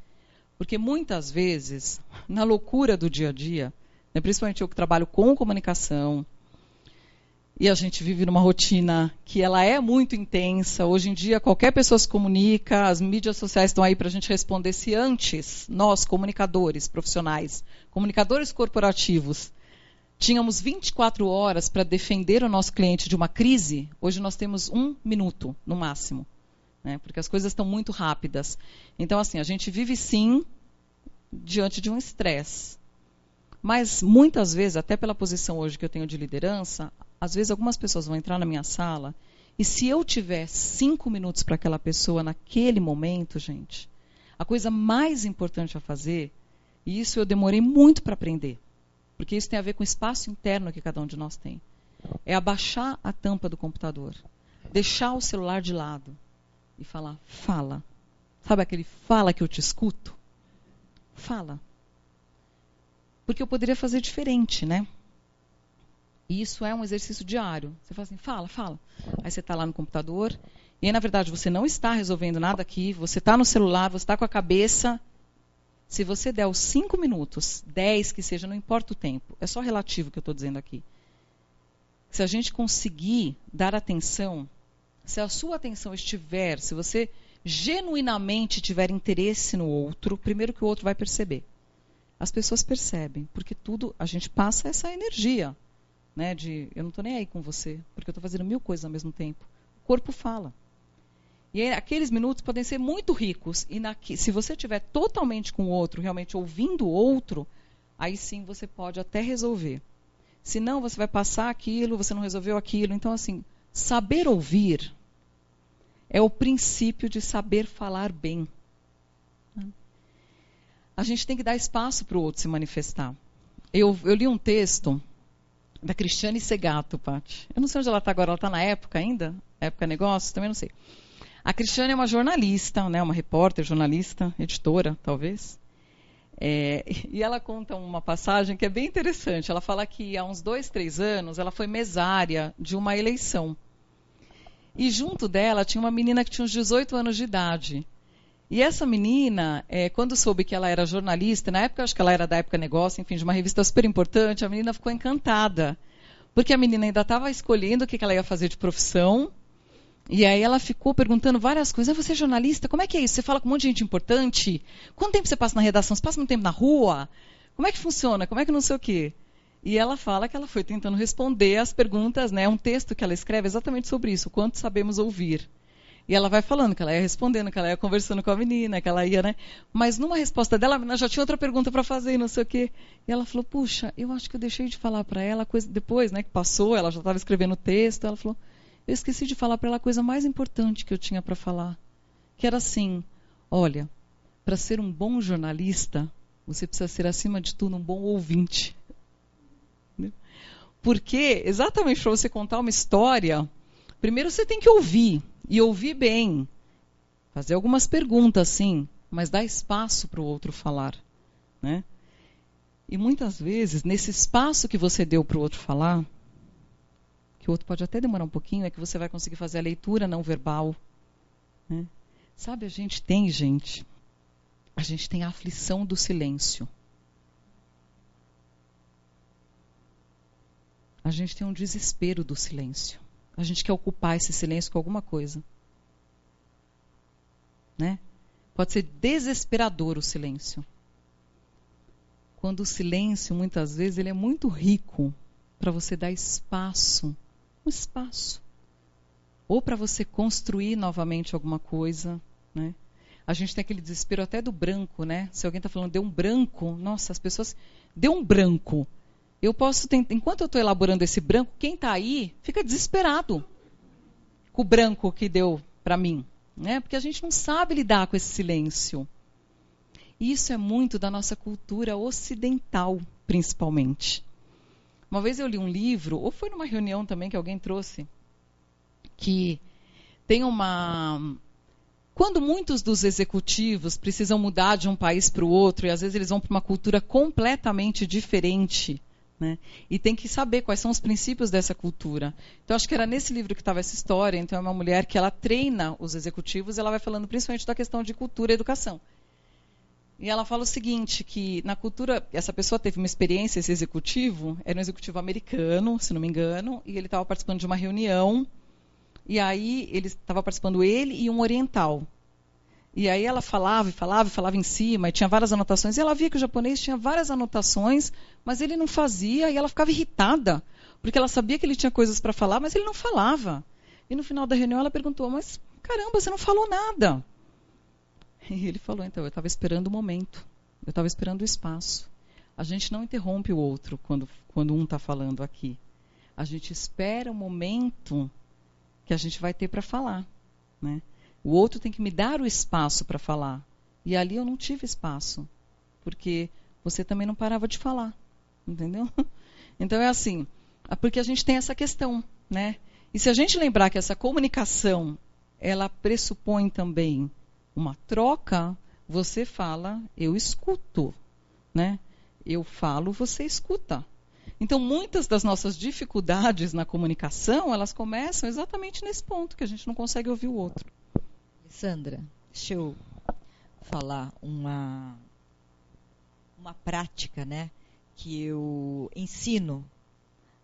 Porque muitas vezes, na loucura do dia a dia, né, principalmente eu que trabalho com comunicação, e a gente vive numa rotina que ela é muito intensa. Hoje em dia, qualquer pessoa se comunica, as mídias sociais estão aí para a gente responder. Se antes, nós, comunicadores profissionais, comunicadores corporativos, tínhamos 24 horas para defender o nosso cliente de uma crise, hoje nós temos 1 minuto, no máximo. Né? Porque as coisas estão muito rápidas. Então, assim, a gente vive, sim, diante de um estresse. Mas, muitas vezes, até pela posição hoje que eu tenho de liderança, às vezes algumas pessoas vão entrar na minha sala e se eu tiver 5 minutos para aquela pessoa naquele momento, gente, a coisa mais importante a fazer, e isso eu demorei muito para aprender, Porque isso tem a ver com o espaço interno que cada um de nós tem. É abaixar a tampa do computador, deixar o celular de lado e falar, fala. Sabe aquele fala que eu te escuto? Fala. Porque eu poderia fazer diferente, né? E isso é um exercício diário. Você fala assim, fala, fala. Aí você está lá no computador, e aí, na verdade, você não está resolvendo nada aqui, você está no celular, você está com a cabeça. Se você der os 5 minutos, 10 que seja, não importa o tempo, é só relativo que eu estou dizendo aqui. Se a gente conseguir dar atenção, se a sua atenção estiver, se você genuinamente tiver interesse no outro, primeiro que o outro vai perceber. As pessoas percebem, porque tudo, a gente passa essa energia, né, de eu não estou nem aí com você, porque eu estou fazendo 1000 coisas ao mesmo tempo. O corpo fala. E aí, aqueles minutos podem ser muito ricos, e se você estiver totalmente com o outro, realmente ouvindo o outro, aí sim você pode até resolver. Senão você vai passar aquilo, você não resolveu aquilo. Então, assim, saber ouvir é o princípio de saber falar bem. A gente tem que dar espaço para o outro se manifestar. Eu li um texto da Cristiane Segato, Paty. Eu não sei onde ela está agora, ela está na Época ainda? Época Negócios? Também não sei. A Cristiane é uma jornalista, né, uma repórter, jornalista, editora, talvez. E ela conta uma passagem que é bem interessante. Ela fala que há uns 2, 3 anos ela foi mesária de uma eleição. E junto dela tinha uma menina que tinha uns 18 anos de idade. E essa menina, quando soube que ela era jornalista, na época, acho que ela era da Época Negócio, enfim, de uma revista super importante, a menina ficou encantada. Porque a menina ainda estava escolhendo o que ela ia fazer de profissão. E aí ela ficou perguntando várias coisas. Você é jornalista? Como é que é isso? Você fala com um monte de gente importante? Quanto tempo você passa na redação? Você passa muito tempo na rua? Como é que funciona? Como é que não sei o quê? E ela fala que ela foi tentando responder as perguntas, né? Um texto que ela escreve exatamente sobre isso, o quanto sabemos ouvir. E ela vai falando que ela ia respondendo, que ela ia conversando com a menina, que ela ia, né? Mas numa resposta dela, a menina já tinha outra pergunta para fazer, não sei o quê. E ela falou, puxa, eu acho que eu deixei de falar para ela, coisa depois, né, que passou, ela já estava escrevendo o texto, ela falou, eu esqueci de falar para ela a coisa mais importante que eu tinha para falar. Que era assim, olha, para ser um bom jornalista, você precisa ser, acima de tudo, um bom ouvinte. Porque, exatamente para você contar uma história, primeiro você tem que ouvir, e ouvir bem. Fazer algumas perguntas, sim, mas dar espaço para o outro falar. Né? E muitas vezes, nesse espaço que você deu para o outro falar, que o outro pode até demorar um pouquinho, é que você vai conseguir fazer a leitura não verbal. Né? Sabe, a gente tem a aflição do silêncio. A gente tem um desespero do silêncio. A gente quer ocupar esse silêncio com alguma coisa. Né? Pode ser desesperador o silêncio. Quando o silêncio, muitas vezes, ele é muito rico para você dar espaço. Um espaço. Ou para você construir novamente alguma coisa. Né? A gente tem aquele desespero até do branco. Né? Se alguém está falando, deu um branco. Nossa, as pessoas... Deu um branco. Eu posso, enquanto eu estou elaborando esse branco, quem está aí fica desesperado com o branco que deu para mim. Né? Porque a gente não sabe lidar com esse silêncio. E isso é muito da nossa cultura ocidental, principalmente. Uma vez eu li um livro, ou foi numa reunião também que alguém trouxe, que tem uma... Quando muitos dos executivos precisam mudar de um país para o outro, e às vezes eles vão para uma cultura completamente diferente, né? E tem que saber quais são os princípios dessa cultura. Então, acho que era nesse livro que estava essa história. Então, é uma mulher que ela treina os executivos, e ela vai falando principalmente da questão de cultura e educação. E ela fala o seguinte, que na cultura, essa pessoa teve uma experiência, esse executivo, era um executivo americano, se não me engano, e ele estava participando de uma reunião, e aí ele estava participando ele e um oriental. E aí ela falava em cima, e tinha várias anotações, e ela via que o japonês tinha várias anotações, mas ele não fazia, e ela ficava irritada, porque ela sabia que ele tinha coisas para falar, mas ele não falava. E no final da reunião ela perguntou, mas caramba, você não falou nada. E ele falou, então, eu estava esperando o momento, eu estava esperando o espaço. A gente não interrompe o outro quando um está falando aqui. A gente espera o momento que a gente vai ter para falar, né? O outro tem que me dar o espaço para falar. E ali eu não tive espaço, porque você também não parava de falar. entendeu? Então é assim, porque a gente tem essa questão, né? E se a gente lembrar que essa comunicação, ela pressupõe também uma troca, você fala, eu escuto, né? Eu falo, você escuta. Então, muitas das nossas dificuldades na comunicação, elas começam exatamente nesse ponto, que a gente não consegue ouvir o outro. Sandra, deixa eu falar uma prática, né, que eu ensino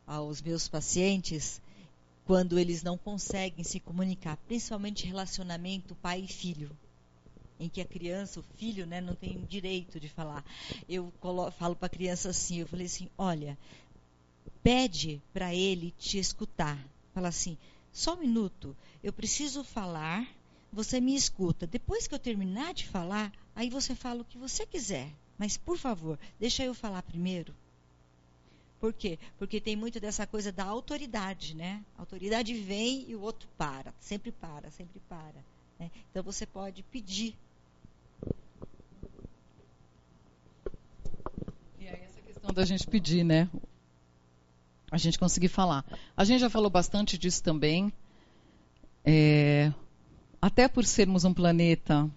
aos meus pacientes quando eles não conseguem se comunicar, principalmente relacionamento pai e filho, em que a criança, o filho, né, não tem direito de falar. Eu falo para a criança assim, eu falei assim, olha, pede para ele te escutar. Fala assim, só um minuto, eu preciso falar, você me escuta. Depois que eu terminar de falar, aí você fala o que você quiser. Mas, por favor, deixa eu falar primeiro. Por quê? Porque tem muito dessa coisa da autoridade, né? A autoridade vem e o outro para. Sempre para, sempre para. Né? Então, você pode pedir. E aí, essa questão da gente pedir, né? A gente conseguir falar. A gente já falou bastante disso também. Até por sermos um planeta...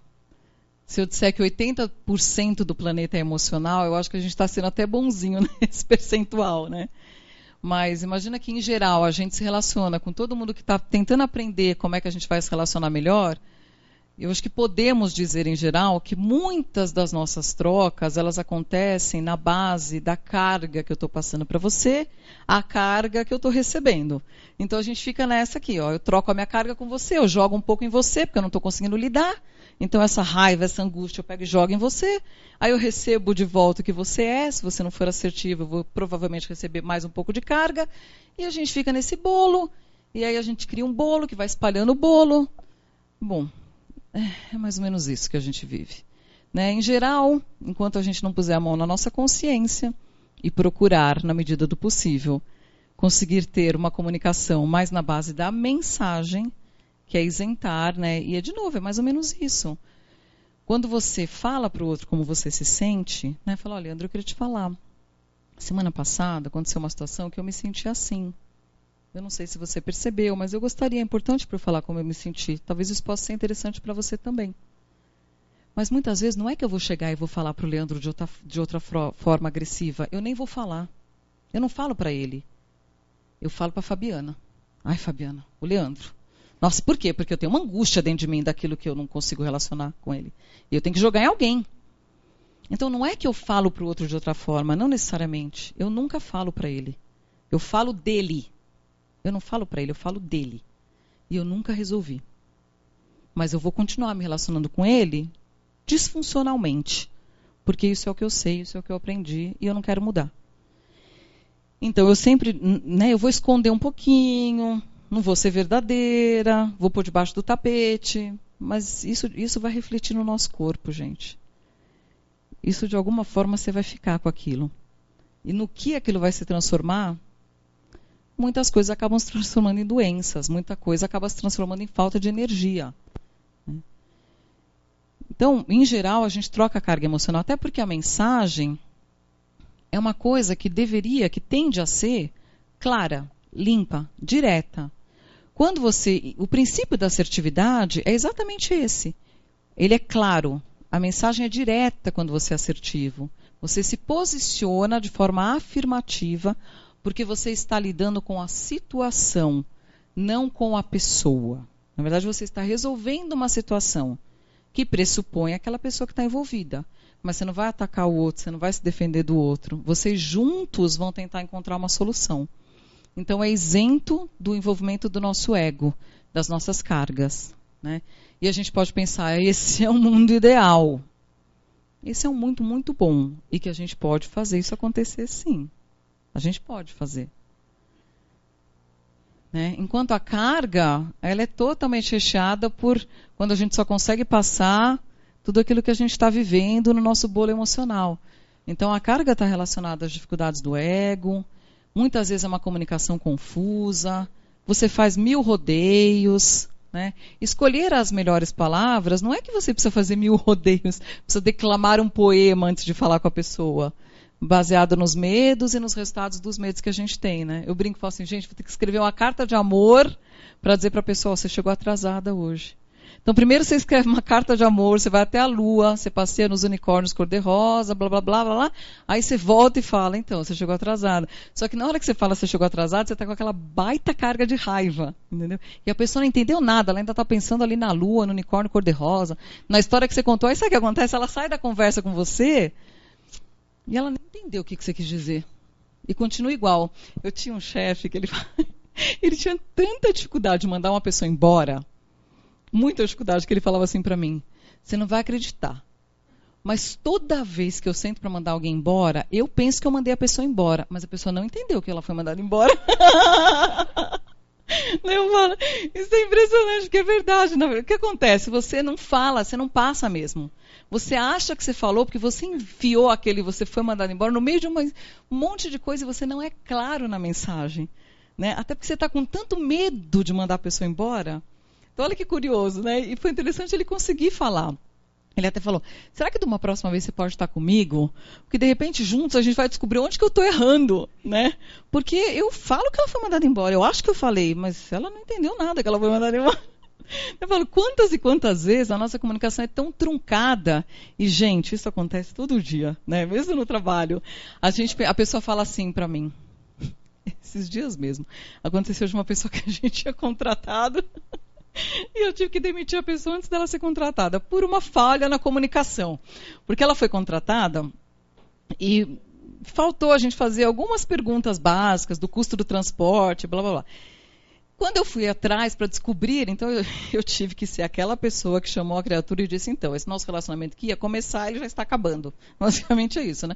Se eu disser que 80% do planeta é emocional, eu acho que a gente está sendo até bonzinho nesse percentual, né? Mas imagina que, em geral, a gente se relaciona com todo mundo que está tentando aprender como é que a gente vai se relacionar melhor. Eu acho que podemos dizer, em geral, que muitas das nossas trocas, elas acontecem na base da carga que eu estou passando para você, a carga que eu estou recebendo. Então, a gente fica nessa aqui, ó, eu troco a minha carga com você, eu jogo um pouco em você, porque eu não estou conseguindo lidar. Então, essa raiva, essa angústia, eu pego e jogo em você. Aí eu recebo de volta o que você é. Se você não for assertivo, eu vou provavelmente receber mais um pouco de carga. E a gente fica nesse bolo. E aí a gente cria um bolo que vai espalhando o bolo. Bom, é mais ou menos isso que a gente vive. Né? Em geral, enquanto a gente não puser a mão na nossa consciência e procurar, na medida do possível, conseguir ter uma comunicação mais na base da mensagem, que é isentar, né? E de novo, é mais ou menos isso. Quando você fala para o outro como você se sente, né? Fala, olha, Leandro, eu queria te falar. Semana passada aconteceu uma situação que eu me senti assim. Eu não sei se você percebeu, mas eu gostaria, é importante para eu falar como eu me senti. Talvez isso possa ser interessante para você também. Mas muitas vezes não é que eu vou chegar e vou falar para o Leandro de outra forma agressiva. Eu nem vou falar. Eu não falo para ele. Eu falo para a Fabiana. Ai, Fabiana, o Leandro. Nossa, por quê? Porque eu tenho uma angústia dentro de mim daquilo que eu não consigo relacionar com ele. E eu tenho que jogar em alguém. Então, não é que eu falo para o outro de outra forma, não necessariamente. Eu nunca falo para ele. Eu falo dele. Eu não falo para ele, eu falo dele. E eu nunca resolvi. Mas eu vou continuar me relacionando com ele disfuncionalmente. Porque isso é o que eu sei, isso é o que eu aprendi e eu não quero mudar. Então, eu sempre, né, eu vou esconder um pouquinho... Não vou ser verdadeira, vou pôr debaixo do tapete. Mas isso vai refletir no nosso corpo, gente. Isso, de alguma forma, você vai ficar com aquilo. E no que aquilo vai se transformar, muitas coisas acabam se transformando em doenças. Muita coisa acaba se transformando em falta de energia. Então, em geral, a gente troca a carga emocional. Até porque a mensagem é uma coisa que tende a ser clara, limpa, direta. O princípio da assertividade é exatamente esse. Ele é claro. A mensagem é direta quando você é assertivo. Você se posiciona de forma afirmativa porque você está lidando com a situação, não com a pessoa. Na verdade, você está resolvendo uma situação que pressupõe aquela pessoa que está envolvida. Mas você não vai atacar o outro, você não vai se defender do outro. Vocês juntos vão tentar encontrar uma solução. Então, é isento do envolvimento do nosso ego, das nossas cargas. Né? E a gente pode pensar, esse é um mundo ideal. Esse é um mundo muito bom. E que a gente pode fazer isso acontecer, sim. A gente pode fazer. Né? Enquanto a carga, ela é totalmente recheada por quando a gente só consegue passar tudo aquilo que a gente está vivendo no nosso bolo emocional. Então, a carga está relacionada às dificuldades do ego. Muitas vezes é uma comunicação confusa, você faz 1000 rodeios. Né? Escolher as melhores palavras não é que você precisa fazer 1000 rodeios, precisa declamar um poema antes de falar com a pessoa. baseado nos medos e nos resultados dos medos que a gente tem, né? Eu brinco e falo assim, gente, vou ter que escrever uma carta de amor para dizer para a pessoa, você chegou atrasada hoje. Então, primeiro você escreve uma carta de amor, você vai até a lua, você passeia nos unicórnios cor-de-rosa, blá, blá, blá, blá, blá. Aí você volta e fala, então, você chegou atrasada. Só que na hora que você fala, você chegou atrasada, você está com aquela baita carga de raiva, entendeu? E a pessoa não entendeu nada, ela ainda está pensando ali na lua, no unicórnio cor-de-rosa, na história que você contou. Aí sabe o que acontece? Ela sai da conversa com você e ela nem entendeu o que você quis dizer. E continua igual. Eu tinha um chefe que ele tinha tanta dificuldade de mandar uma pessoa embora, muita dificuldade, que ele falava assim para mim, você não vai acreditar, mas toda vez que eu sento para mandar alguém embora, eu penso que eu mandei a pessoa embora, mas a pessoa não entendeu que ela foi mandada embora. Eu falo, isso é impressionante, porque é verdade. O que acontece? Você não fala, você não passa mesmo. Você acha que você falou porque você enfiou você foi mandado embora no meio de um monte de coisa e você não é claro na mensagem, né? Até porque você está com tanto medo de mandar a pessoa embora. Então, olha que curioso, né? E foi interessante ele conseguir falar. Ele até falou, será que de uma próxima vez você pode estar comigo? Porque, de repente, juntos a gente vai descobrir onde que eu estou errando, né? Porque eu falo que ela foi mandada embora, eu acho que eu falei, mas ela não entendeu nada que ela foi mandada embora. Eu falo, quantas e quantas vezes a nossa comunicação é tão truncada. E, gente, isso acontece todo dia, né? Mesmo no trabalho. A pessoa fala assim para mim, esses dias mesmo, aconteceu de uma pessoa que a gente tinha contratado... E eu tive que demitir a pessoa antes dela ser contratada, por uma falha na comunicação. Porque ela foi contratada e faltou a gente fazer algumas perguntas básicas do custo do transporte, blá, blá, blá. Quando eu fui atrás para descobrir, então eu tive que ser aquela pessoa que chamou a criatura e disse, então, esse nosso relacionamento que ia começar, ele já está acabando. Basicamente é isso, né?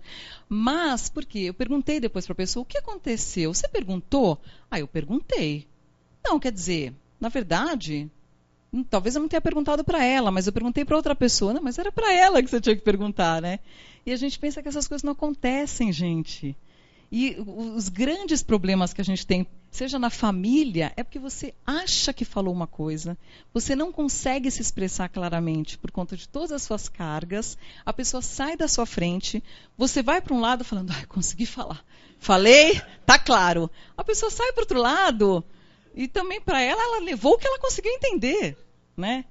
Mas, por quê? Eu perguntei depois para a pessoa, o que aconteceu? Você perguntou? Ah, eu perguntei. Não, quer dizer... Na verdade, talvez eu não tenha perguntado para ela, mas eu perguntei para outra pessoa. Não, mas era para ela que você tinha que perguntar, né? E a gente pensa que essas coisas não acontecem, gente. E os grandes problemas que a gente tem, seja na família, é porque você acha que falou uma coisa, você não consegue se expressar claramente por conta de todas as suas cargas, a pessoa sai da sua frente, você vai para um lado falando, consegui falar. Falei, tá claro. A pessoa sai para o outro lado... E também para ela levou o que ela conseguiu entender, né?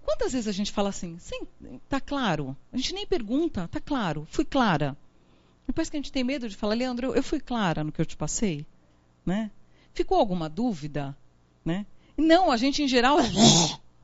Quantas vezes a gente fala assim, sim, tá claro. A gente nem pergunta, tá claro, fui clara. Depois que a gente tem medo de falar, Leandro, eu fui clara no que eu te passei, né? Ficou alguma dúvida, né? E não, a gente em geral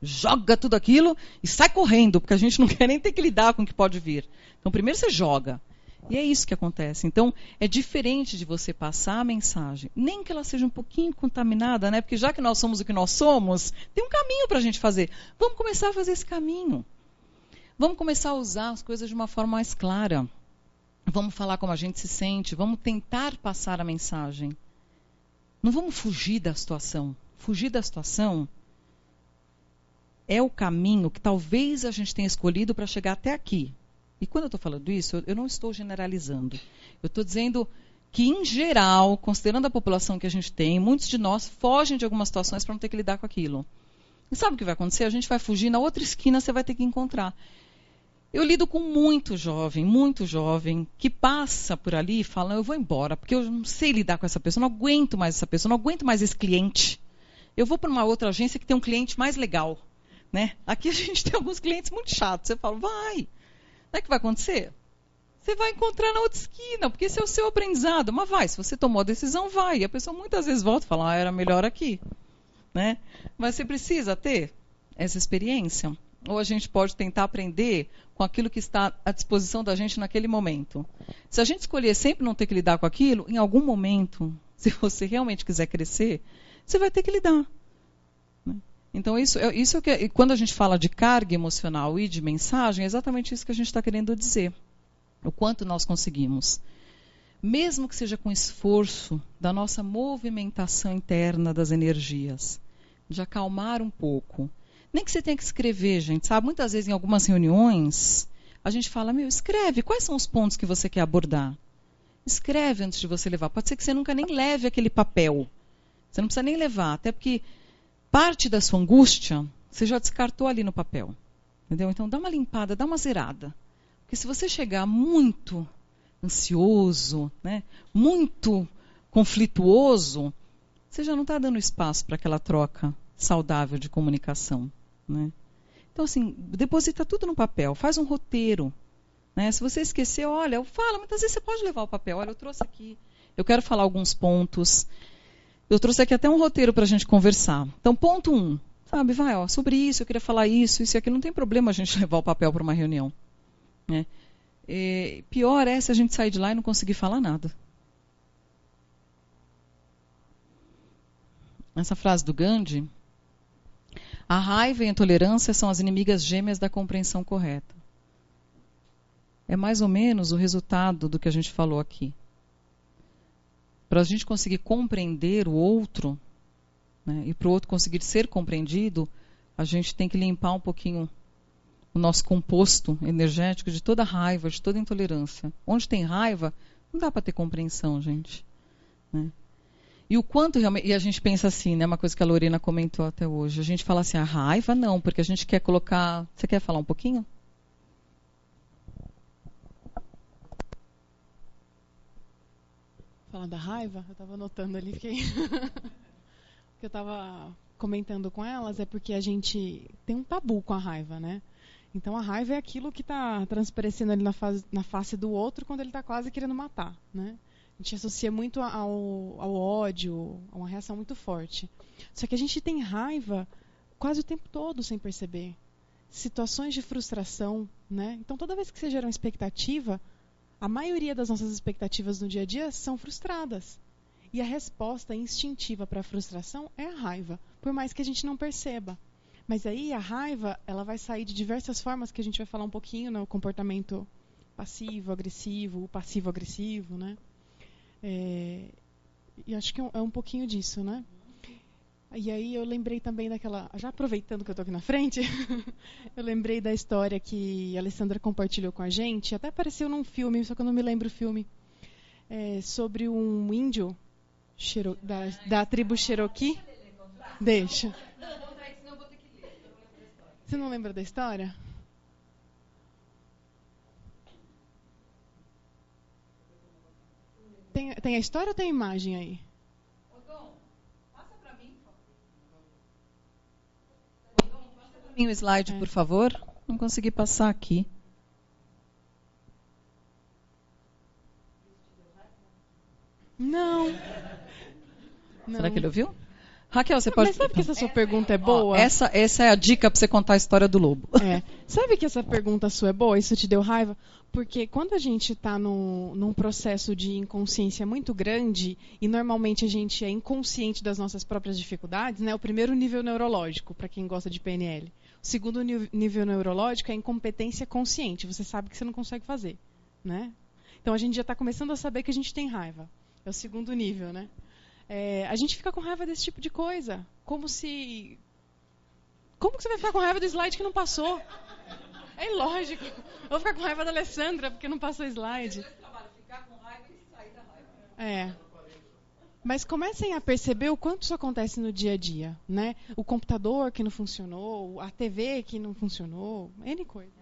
joga tudo aquilo e sai correndo, porque a gente não quer nem ter que lidar com o que pode vir. Então primeiro você joga. E é isso que acontece. Então, é diferente de você passar a mensagem, nem que ela seja um pouquinho contaminada, né? Porque já que nós somos o que nós somos, tem um caminho para a gente fazer. Vamos começar a fazer esse caminho. Vamos começar a usar as coisas de uma forma mais clara. Vamos falar como a gente se sente, vamos tentar passar a mensagem. Não vamos fugir da situação. Fugir da situação é o caminho que talvez a gente tenha escolhido para chegar até aqui. E quando eu estou falando isso, eu não estou generalizando. Eu estou dizendo que, em geral, considerando a população que a gente tem, muitos de nós fogem de algumas situações para não ter que lidar com aquilo. E sabe o que vai acontecer? A gente vai fugir, na outra esquina você vai ter que encontrar. Eu lido com muito jovem, que passa por ali e fala, eu vou embora, porque eu não sei lidar com essa pessoa, não aguento mais essa pessoa, não aguento mais esse cliente. Eu vou para uma outra agência que tem um cliente mais legal, né? Aqui a gente tem alguns clientes muito chatos. Você fala, vai. Não é que vai acontecer? Você vai encontrar na outra esquina, porque esse é o seu aprendizado. Mas vai, se você tomou a decisão, vai. E a pessoa muitas vezes volta e fala, era melhor aqui, né? Mas você precisa ter essa experiência. Ou a gente pode tentar aprender com aquilo que está à disposição da gente naquele momento. Se a gente escolher sempre não ter que lidar com aquilo, em algum momento, se você realmente quiser crescer, você vai ter que lidar. Né? Então, isso é que, quando a gente fala de carga emocional e de mensagem, é exatamente isso que a gente está querendo dizer. O quanto nós conseguimos. Mesmo que seja com esforço da nossa movimentação interna das energias, de acalmar um pouco. Nem que você tenha que escrever, gente, sabe? Muitas vezes em algumas reuniões, a gente fala, escreve, quais são os pontos que você quer abordar? Escreve antes de você levar. Pode ser que você nunca nem leve aquele papel. Você não precisa nem levar, até porque parte da sua angústia, você já descartou ali no papel. Entendeu? Então dá uma limpada, dá uma zerada. Porque se você chegar muito ansioso, né? Muito conflituoso, você já não está dando espaço para aquela troca saudável de comunicação, né? Então, assim, deposita tudo no papel, faz um roteiro, né? Se você esquecer, olha, fala, muitas vezes você pode levar o papel. Olha, eu trouxe aqui, eu quero falar alguns pontos. Eu trouxe aqui até um roteiro para a gente conversar. Então, ponto 1, sabe, vai, ó, sobre isso, eu queria falar isso e aquilo. Não tem problema a gente levar o papel para uma reunião, né? Pior é se a gente sair de lá e não conseguir falar nada. Essa frase do Gandhi: a raiva e a intolerância são as inimigas gêmeas da compreensão correta. É mais ou menos o resultado do que a gente falou aqui. Para a gente conseguir compreender o outro, né, e para o outro conseguir ser compreendido, a gente tem que limpar um pouquinho o nosso composto energético de toda raiva, de toda intolerância. Onde tem raiva, não dá para ter compreensão, gente, né? E o quanto realmente... E a gente pensa assim, né? Uma coisa que a Lorena comentou até hoje. A gente fala assim, a raiva não, porque a gente quer colocar... Você quer falar um pouquinho? Falando da raiva, eu estava anotando ali, fiquei... O que eu estava comentando com elas é porque a gente tem um tabu com a raiva, né? Então a raiva é aquilo que está transparecendo ali na face do outro quando ele está quase querendo matar, né? A gente associa muito ao ódio, a uma reação muito forte. Só que a gente tem raiva quase o tempo todo sem perceber. Situações de frustração, né? Então toda vez que você gera uma expectativa, a maioria das nossas expectativas no dia a dia são frustradas. E a resposta instintiva para a frustração é a raiva, por mais que a gente não perceba. Mas aí a raiva, ela vai sair de diversas formas que a gente vai falar um pouquinho no comportamento passivo-agressivo, passivo-agressivo, né? E acho que é um pouquinho disso, né? E aí eu lembrei também daquela... Já aproveitando que eu estou aqui na frente, eu lembrei da história que a Alessandra compartilhou com a gente, até apareceu num filme, só que eu não me lembro o filme, sobre um índio da tribo Cherokee. Deixa. Você não lembra da história? Tem a história ou tem a imagem aí? Passa para mim, o slide, por favor. Não consegui passar aqui. Não. Será que ele ouviu? Raquel, você pode... Mas sabe que essa sua pergunta é boa? Essa é a dica para você contar a história do lobo. Sabe que essa pergunta sua é boa? Isso te deu raiva? Porque quando a gente está num processo de inconsciência muito grande, e normalmente a gente é inconsciente das nossas próprias dificuldades, né? O primeiro nível neurológico, para quem gosta de PNL. O segundo nível neurológico é a incompetência consciente. Você sabe que você não consegue fazer, né? Então a gente já está começando a saber que a gente tem raiva. É o segundo nível, né? A gente fica com raiva desse tipo de coisa. Como que você vai ficar com raiva do slide que não passou? É ilógico. Eu vou ficar com raiva da Alessandra porque não passou o slide. Mas comecem a perceber o quanto isso acontece no dia a dia, né? O computador que não funcionou, a TV que não funcionou, N coisas.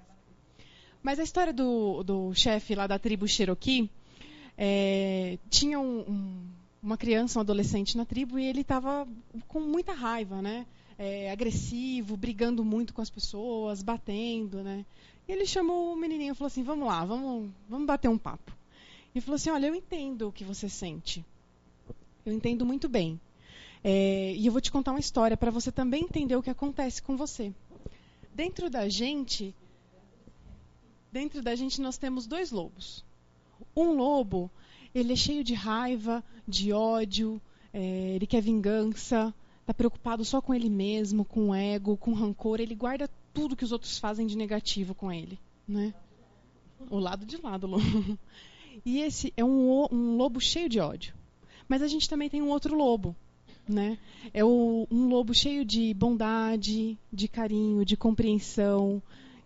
Mas a história do chefe lá da tribo Cherokee, tinha uma criança, um adolescente na tribo, e ele estava com muita raiva, né? Agressivo, brigando muito com as pessoas, batendo, né? E ele chamou o menininho e falou assim, vamos lá, vamos bater um papo. E falou assim, olha, eu entendo o que você sente. Eu entendo muito bem. E eu vou te contar uma história para você também entender o que acontece com você. Dentro da gente nós temos 2 lobos. Um lobo, ele é cheio de raiva, de ódio, ele quer vingança, está preocupado só com ele mesmo, com o ego, com rancor. Ele guarda tudo que os outros fazem de negativo com ele, né? O lado de lá do lobo. E esse é um lobo cheio de ódio. Mas a gente também tem um outro lobo, né? É um lobo cheio de bondade, de carinho, de compreensão,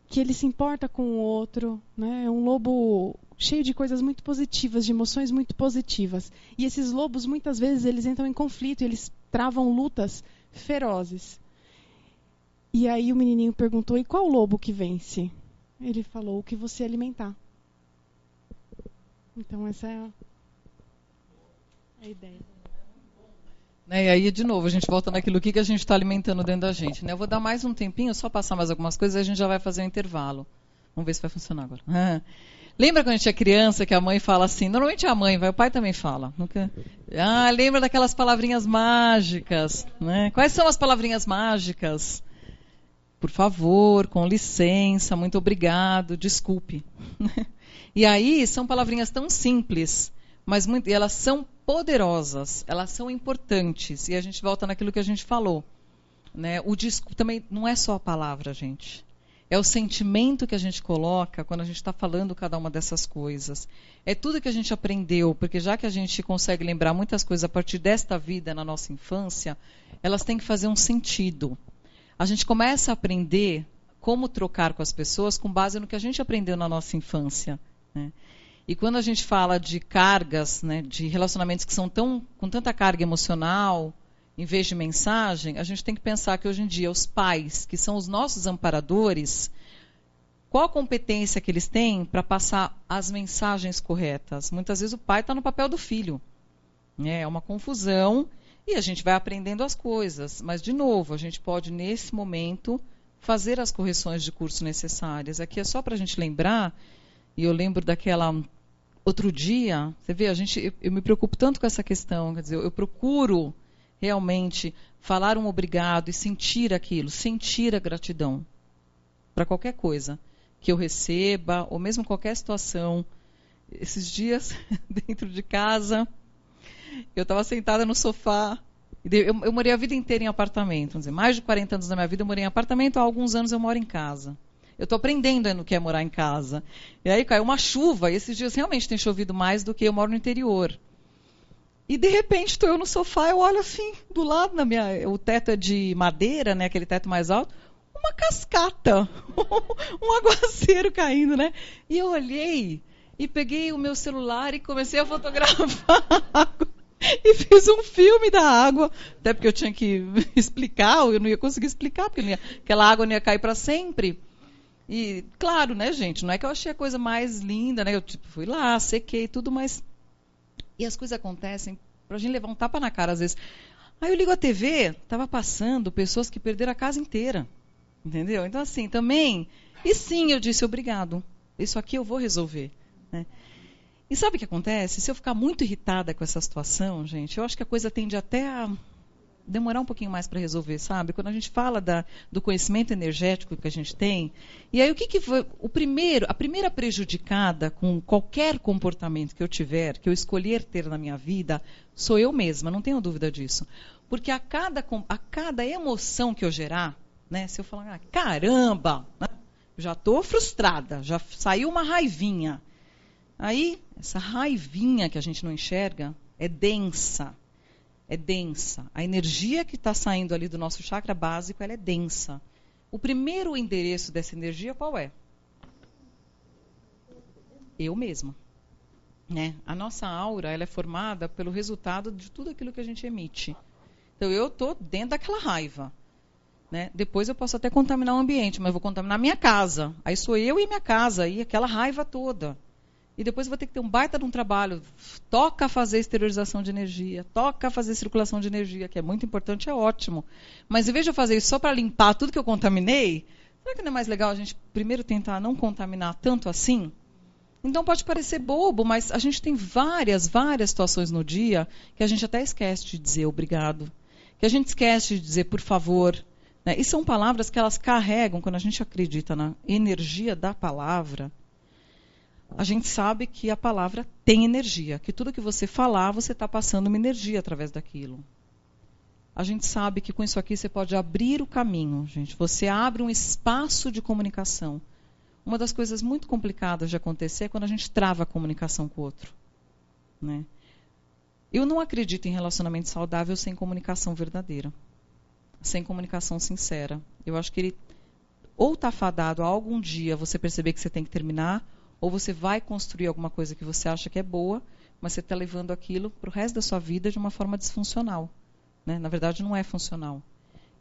que ele se importa com o outro, né? É um lobo cheio de coisas muito positivas, de emoções muito positivas. E esses lobos, muitas vezes, eles entram em conflito, eles travam lutas ferozes. E aí o menininho perguntou, e qual lobo que vence? Ele falou, o que você alimentar. Então essa é a ideia. E aí, de novo, a gente volta naquilo que a gente está alimentando dentro da gente. Né? Eu vou dar mais um tempinho, só passar mais algumas coisas e a gente já vai fazer um intervalo. Vamos ver se vai funcionar agora. Lembra quando a gente é criança que a mãe fala assim? Normalmente é a mãe, o pai também fala. Nunca... lembra daquelas palavrinhas mágicas. Né? Quais são as palavrinhas mágicas? Por favor, com licença, muito obrigado, desculpe. E aí, são palavrinhas tão simples, mas elas são poderosas, elas são importantes. E a gente volta naquilo que a gente falou. Né? O desculpe também não é só a palavra, gente. É o sentimento que a gente coloca quando a gente está falando cada uma dessas coisas. É tudo que a gente aprendeu, porque já que a gente consegue lembrar muitas coisas a partir desta vida na nossa infância, elas têm que fazer um sentido. A gente começa a aprender como trocar com as pessoas com base no que a gente aprendeu na nossa infância. Né? E quando a gente fala de cargas, né, de relacionamentos que são com tanta carga emocional, em vez de mensagem, a gente tem que pensar que hoje em dia os pais, que são os nossos amparadores, qual a competência que eles têm para passar as mensagens corretas? Muitas vezes o pai está no papel do filho. Né? É uma confusão e a gente vai aprendendo as coisas. Mas, de novo, a gente pode, nesse momento, fazer as correções de curso necessárias. Aqui é só para a gente lembrar, e eu lembro daquela... Outro dia, você vê, eu me preocupo tanto com essa questão, quer dizer, eu procuro realmente falar um obrigado e sentir aquilo, sentir a gratidão para qualquer coisa que eu receba, ou mesmo qualquer situação. Esses dias, dentro de casa, eu estava sentada no sofá, eu morei a vida inteira em apartamento, vamos dizer, mais de 40 anos da minha vida eu morei em apartamento, há alguns anos eu moro em casa. Eu estou aprendendo no que é morar em casa. E aí caiu uma chuva, e esses dias realmente tem chovido mais do que eu moro no interior. E de repente estou eu no sofá, eu olho assim, do lado, o teto é de madeira, né, aquele teto mais alto, uma cascata, um aguaceiro caindo, né? E eu olhei e peguei o meu celular e comecei a fotografar a água. E fiz um filme da água, até porque eu tinha que explicar, eu não ia conseguir explicar, porque aquela água não ia cair para sempre. E, claro, né, gente, não é que eu achei a coisa mais linda, né? Eu fui lá, sequei tudo, mas... E as coisas acontecem pra gente levar um tapa na cara, às vezes. Aí eu ligo a TV, tava passando pessoas que perderam a casa inteira. Entendeu? Então, assim, também... E sim, eu disse, obrigado. Isso aqui eu vou resolver. Né? E sabe o que acontece? Se eu ficar muito irritada com essa situação, gente, eu acho que a coisa tende até a... demorar um pouquinho mais para resolver, sabe? Quando a gente fala do conhecimento energético que a gente tem, e aí o que foi a primeira prejudicada com qualquer comportamento que eu tiver, que eu escolher ter na minha vida, sou eu mesma, não tenho dúvida disso. Porque a cada emoção que eu gerar, né, se eu falar, caramba, né, já estou frustrada, já saiu uma raivinha. Aí, essa raivinha que a gente não enxerga é densa. É densa. A energia que está saindo ali do nosso chakra básico, ela é densa. O primeiro endereço dessa energia qual é? Eu mesma. Né? A nossa aura ela é formada pelo resultado de tudo aquilo que a gente emite. Então eu estou dentro daquela raiva. Né? Depois eu posso até contaminar o ambiente, mas eu vou contaminar a minha casa. Aí sou eu e minha casa, e aquela raiva toda. E depois eu vou ter que ter um baita de um trabalho. Toca fazer exteriorização de energia, toca fazer circulação de energia, que é muito importante, é ótimo. Mas em vez de eu fazer isso só para limpar tudo que eu contaminei, será que não é mais legal a gente primeiro tentar não contaminar tanto assim? Então pode parecer bobo, mas a gente tem várias situações no dia que a gente até esquece de dizer obrigado, que a gente esquece de dizer por favor. Né? E são palavras que elas carregam, quando a gente acredita na energia da palavra, a gente sabe que a palavra tem energia, que tudo que você falar, você está passando uma energia através daquilo. A gente sabe que com isso aqui você pode abrir o caminho, gente. Você abre um espaço de comunicação. Uma das coisas muito complicadas de acontecer é quando a gente trava a comunicação com o outro. Né? Eu não acredito em relacionamento saudável sem comunicação verdadeira. Sem comunicação sincera. Eu acho que ele ou está fadado a algum dia você perceber que você tem que terminar, ou você vai construir alguma coisa que você acha que é boa, mas você está levando aquilo para o resto da sua vida de uma forma disfuncional. Né? Na verdade, não é funcional.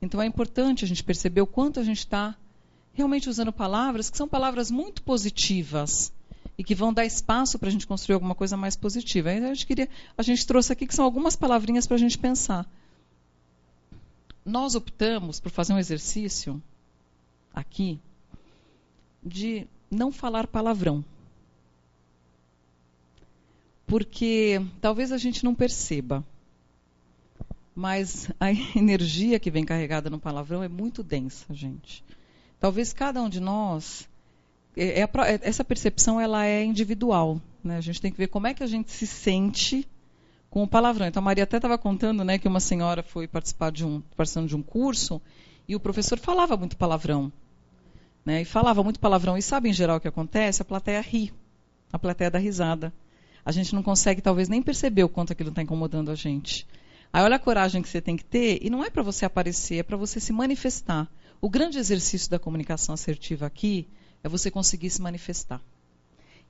Então, é importante a gente perceber o quanto a gente está realmente usando palavras que são palavras muito positivas, e que vão dar espaço para a gente construir alguma coisa mais positiva. Aí a gente trouxe aqui que são algumas palavrinhas para a gente pensar. Nós optamos por fazer um exercício aqui de não falar palavrão. Porque talvez a gente não perceba, mas a energia que vem carregada no palavrão é muito densa, gente. Talvez cada um de nós... essa percepção ela é individual, né? A gente tem que ver como é que a gente se sente com o palavrão. Então a Maria até estava contando, né, que uma senhora foi participando de um curso e o professor falava muito palavrão, né? E falava muito palavrão. E sabe em geral o que acontece? A plateia ri, a plateia dá risada. A gente não consegue talvez nem perceber o quanto aquilo está incomodando a gente. Aí olha a coragem que você tem que ter, e não é para você aparecer, é para você se manifestar. O grande exercício da comunicação assertiva aqui é você conseguir se manifestar.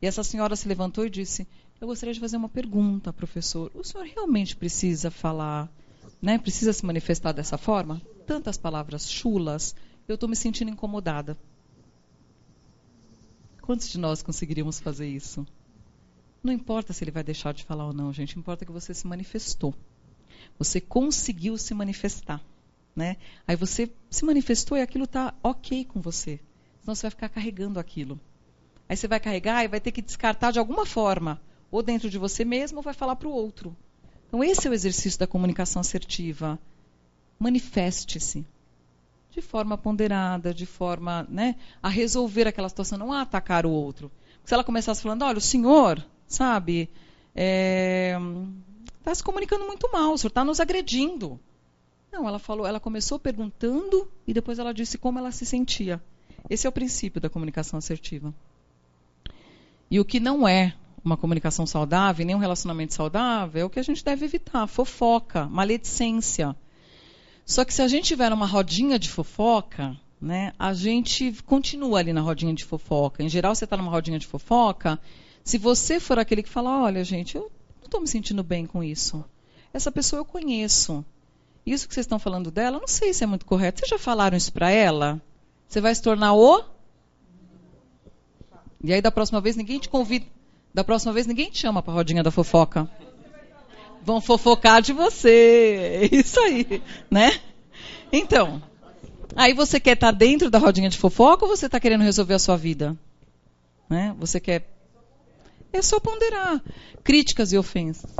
E essa senhora se levantou e disse, eu gostaria de fazer uma pergunta, professor. O senhor realmente precisa falar, né? Precisa se manifestar dessa forma? Tantas palavras chulas, eu estou me sentindo incomodada. Quantos de nós conseguiríamos fazer isso? Não importa se ele vai deixar de falar ou não, gente. Importa que você se manifestou. Você conseguiu se manifestar, né? Aí você se manifestou e aquilo está ok com você. Senão você vai ficar carregando aquilo. Aí você vai carregar e vai ter que descartar de alguma forma. Ou dentro de você mesmo, ou vai falar para o outro. Então esse é o exercício da comunicação assertiva. Manifeste-se. De forma ponderada, de forma, né, a resolver aquela situação, não a atacar o outro. Porque se ela começasse falando, olha, o senhor, sabe, está se comunicando muito mal, o senhor está nos agredindo. Não, ela começou perguntando e depois ela disse como ela se sentia. Esse é o princípio da comunicação assertiva. E o que não é uma comunicação saudável, nem um relacionamento saudável, é o que a gente deve evitar. Fofoca, maledicência. Só que se a gente tiver uma rodinha de fofoca, né, a gente continua ali na rodinha de fofoca. Em geral, você está numa rodinha de fofoca, se você for aquele que fala, olha, gente, eu não estou me sentindo bem com isso. Essa pessoa eu conheço. Isso que vocês estão falando dela, eu não sei se é muito correto. Vocês já falaram isso para ela? Você vai se tornar o... E aí, da próxima vez, ninguém te convida. Da próxima vez, ninguém te chama para a rodinha da fofoca. Vão fofocar de você. É isso aí, né? Então, aí você quer estar dentro da rodinha de fofoca ou você está querendo resolver a sua vida? Né? Você quer... É só ponderar. Críticas e ofensas.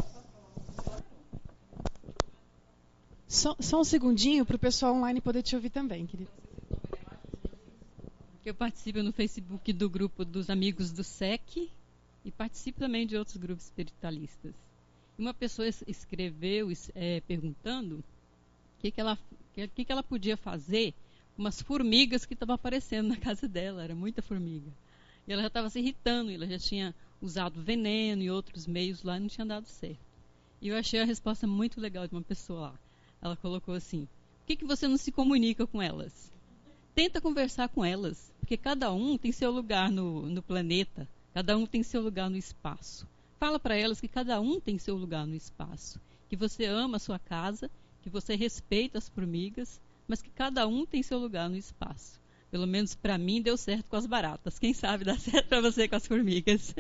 Só um segundinho para o pessoal online poder te ouvir também, querido. Eu participo no Facebook do grupo dos amigos do SEC e participo também de outros grupos espiritualistas. Uma pessoa escreveu perguntando o que ela podia fazer com umas formigas que estavam aparecendo na casa dela. Era muita formiga. E ela já estava se irritando, ela já tinha usado veneno e outros meios lá e não tinha dado certo. E eu achei a resposta muito legal de uma pessoa lá. Ela colocou assim, por que você não se comunica com elas? Tenta conversar com elas, porque cada um tem seu lugar no planeta, cada um tem seu lugar no espaço. Fala para elas que cada um tem seu lugar no espaço, que você ama a sua casa, que você respeita as formigas, mas que cada um tem seu lugar no espaço. Pelo menos para mim deu certo com as baratas. Quem sabe dá certo para você com as formigas.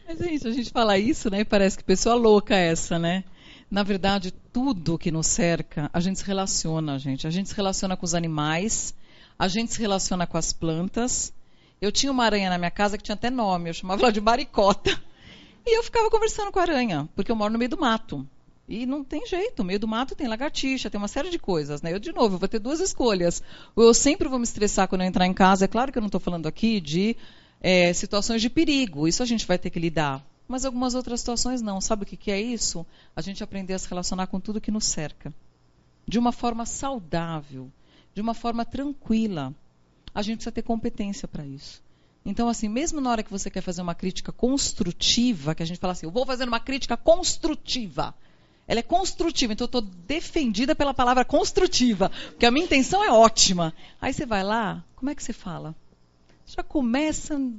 Mas é isso, a gente fala isso, né? Parece que pessoa louca essa, né? Na verdade, tudo que nos cerca, a gente se relaciona, gente. A gente se relaciona com os animais, a gente se relaciona com as plantas. Eu tinha uma aranha na minha casa que tinha até nome, eu chamava ela de maricota. E eu ficava conversando com a aranha, porque eu moro no meio do mato. E não tem jeito, no meio do mato tem lagartixa, tem uma série de coisas, né? Eu, de novo, vou ter duas escolhas. Ou eu sempre vou me estressar quando eu entrar em casa. É claro que eu não estou falando aqui de situações de perigo, isso a gente vai ter que lidar. Mas algumas outras situações não. Sabe o que é isso? A gente aprender a se relacionar com tudo que nos cerca. De uma forma saudável, de uma forma tranquila. A gente precisa ter competência para isso. Então, assim, mesmo na hora que você quer fazer uma crítica construtiva, que a gente fala assim, eu vou fazer uma crítica construtiva. Ela é construtiva, então eu estou defendida pela palavra construtiva, porque a minha intenção é ótima. Aí você vai lá, como é que você fala? Já começa, o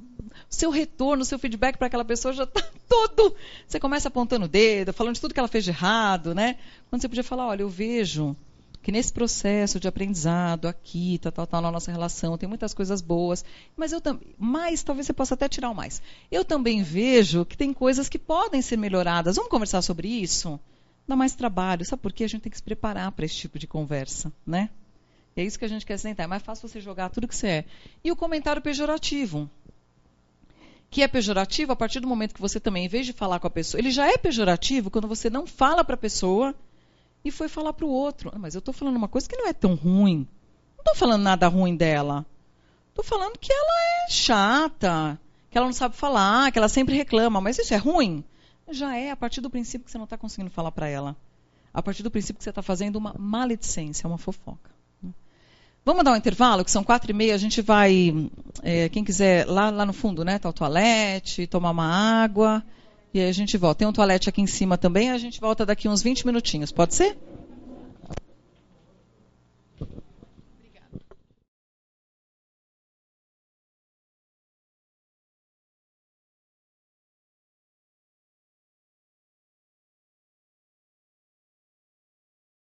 seu retorno, o seu feedback para aquela pessoa já está todo... Você começa apontando o dedo, falando de tudo que ela fez de errado, né? Quando você podia falar, olha, eu vejo que nesse processo de aprendizado aqui, na nossa relação, tem muitas coisas boas, mas talvez você possa até tirar o mais. Eu também vejo que tem coisas que podem ser melhoradas. Vamos conversar sobre isso? Dá mais trabalho. Sabe por quê? A gente tem que se preparar para esse tipo de conversa, né? É isso que a gente quer sentar. É mais fácil você jogar tudo que você é. E o comentário pejorativo. Que é pejorativo a partir do momento que você também, em vez de falar com a pessoa, ele já é pejorativo quando você não fala para a pessoa e foi falar para o outro. Mas eu estou falando uma coisa que não é tão ruim. Não estou falando nada ruim dela. Estou falando que ela é chata, que ela não sabe falar, que ela sempre reclama. Mas isso é ruim? Já é a partir do princípio que você não está conseguindo falar para ela. A partir do princípio que você está fazendo uma maledicência, uma fofoca. Vamos dar um intervalo, que são 4h30, a gente vai, quem quiser, lá no fundo, né? Tá o toalete, tomar uma água, e aí a gente volta. Tem um toalete aqui em cima também, a gente volta daqui uns 20 minutinhos, pode ser?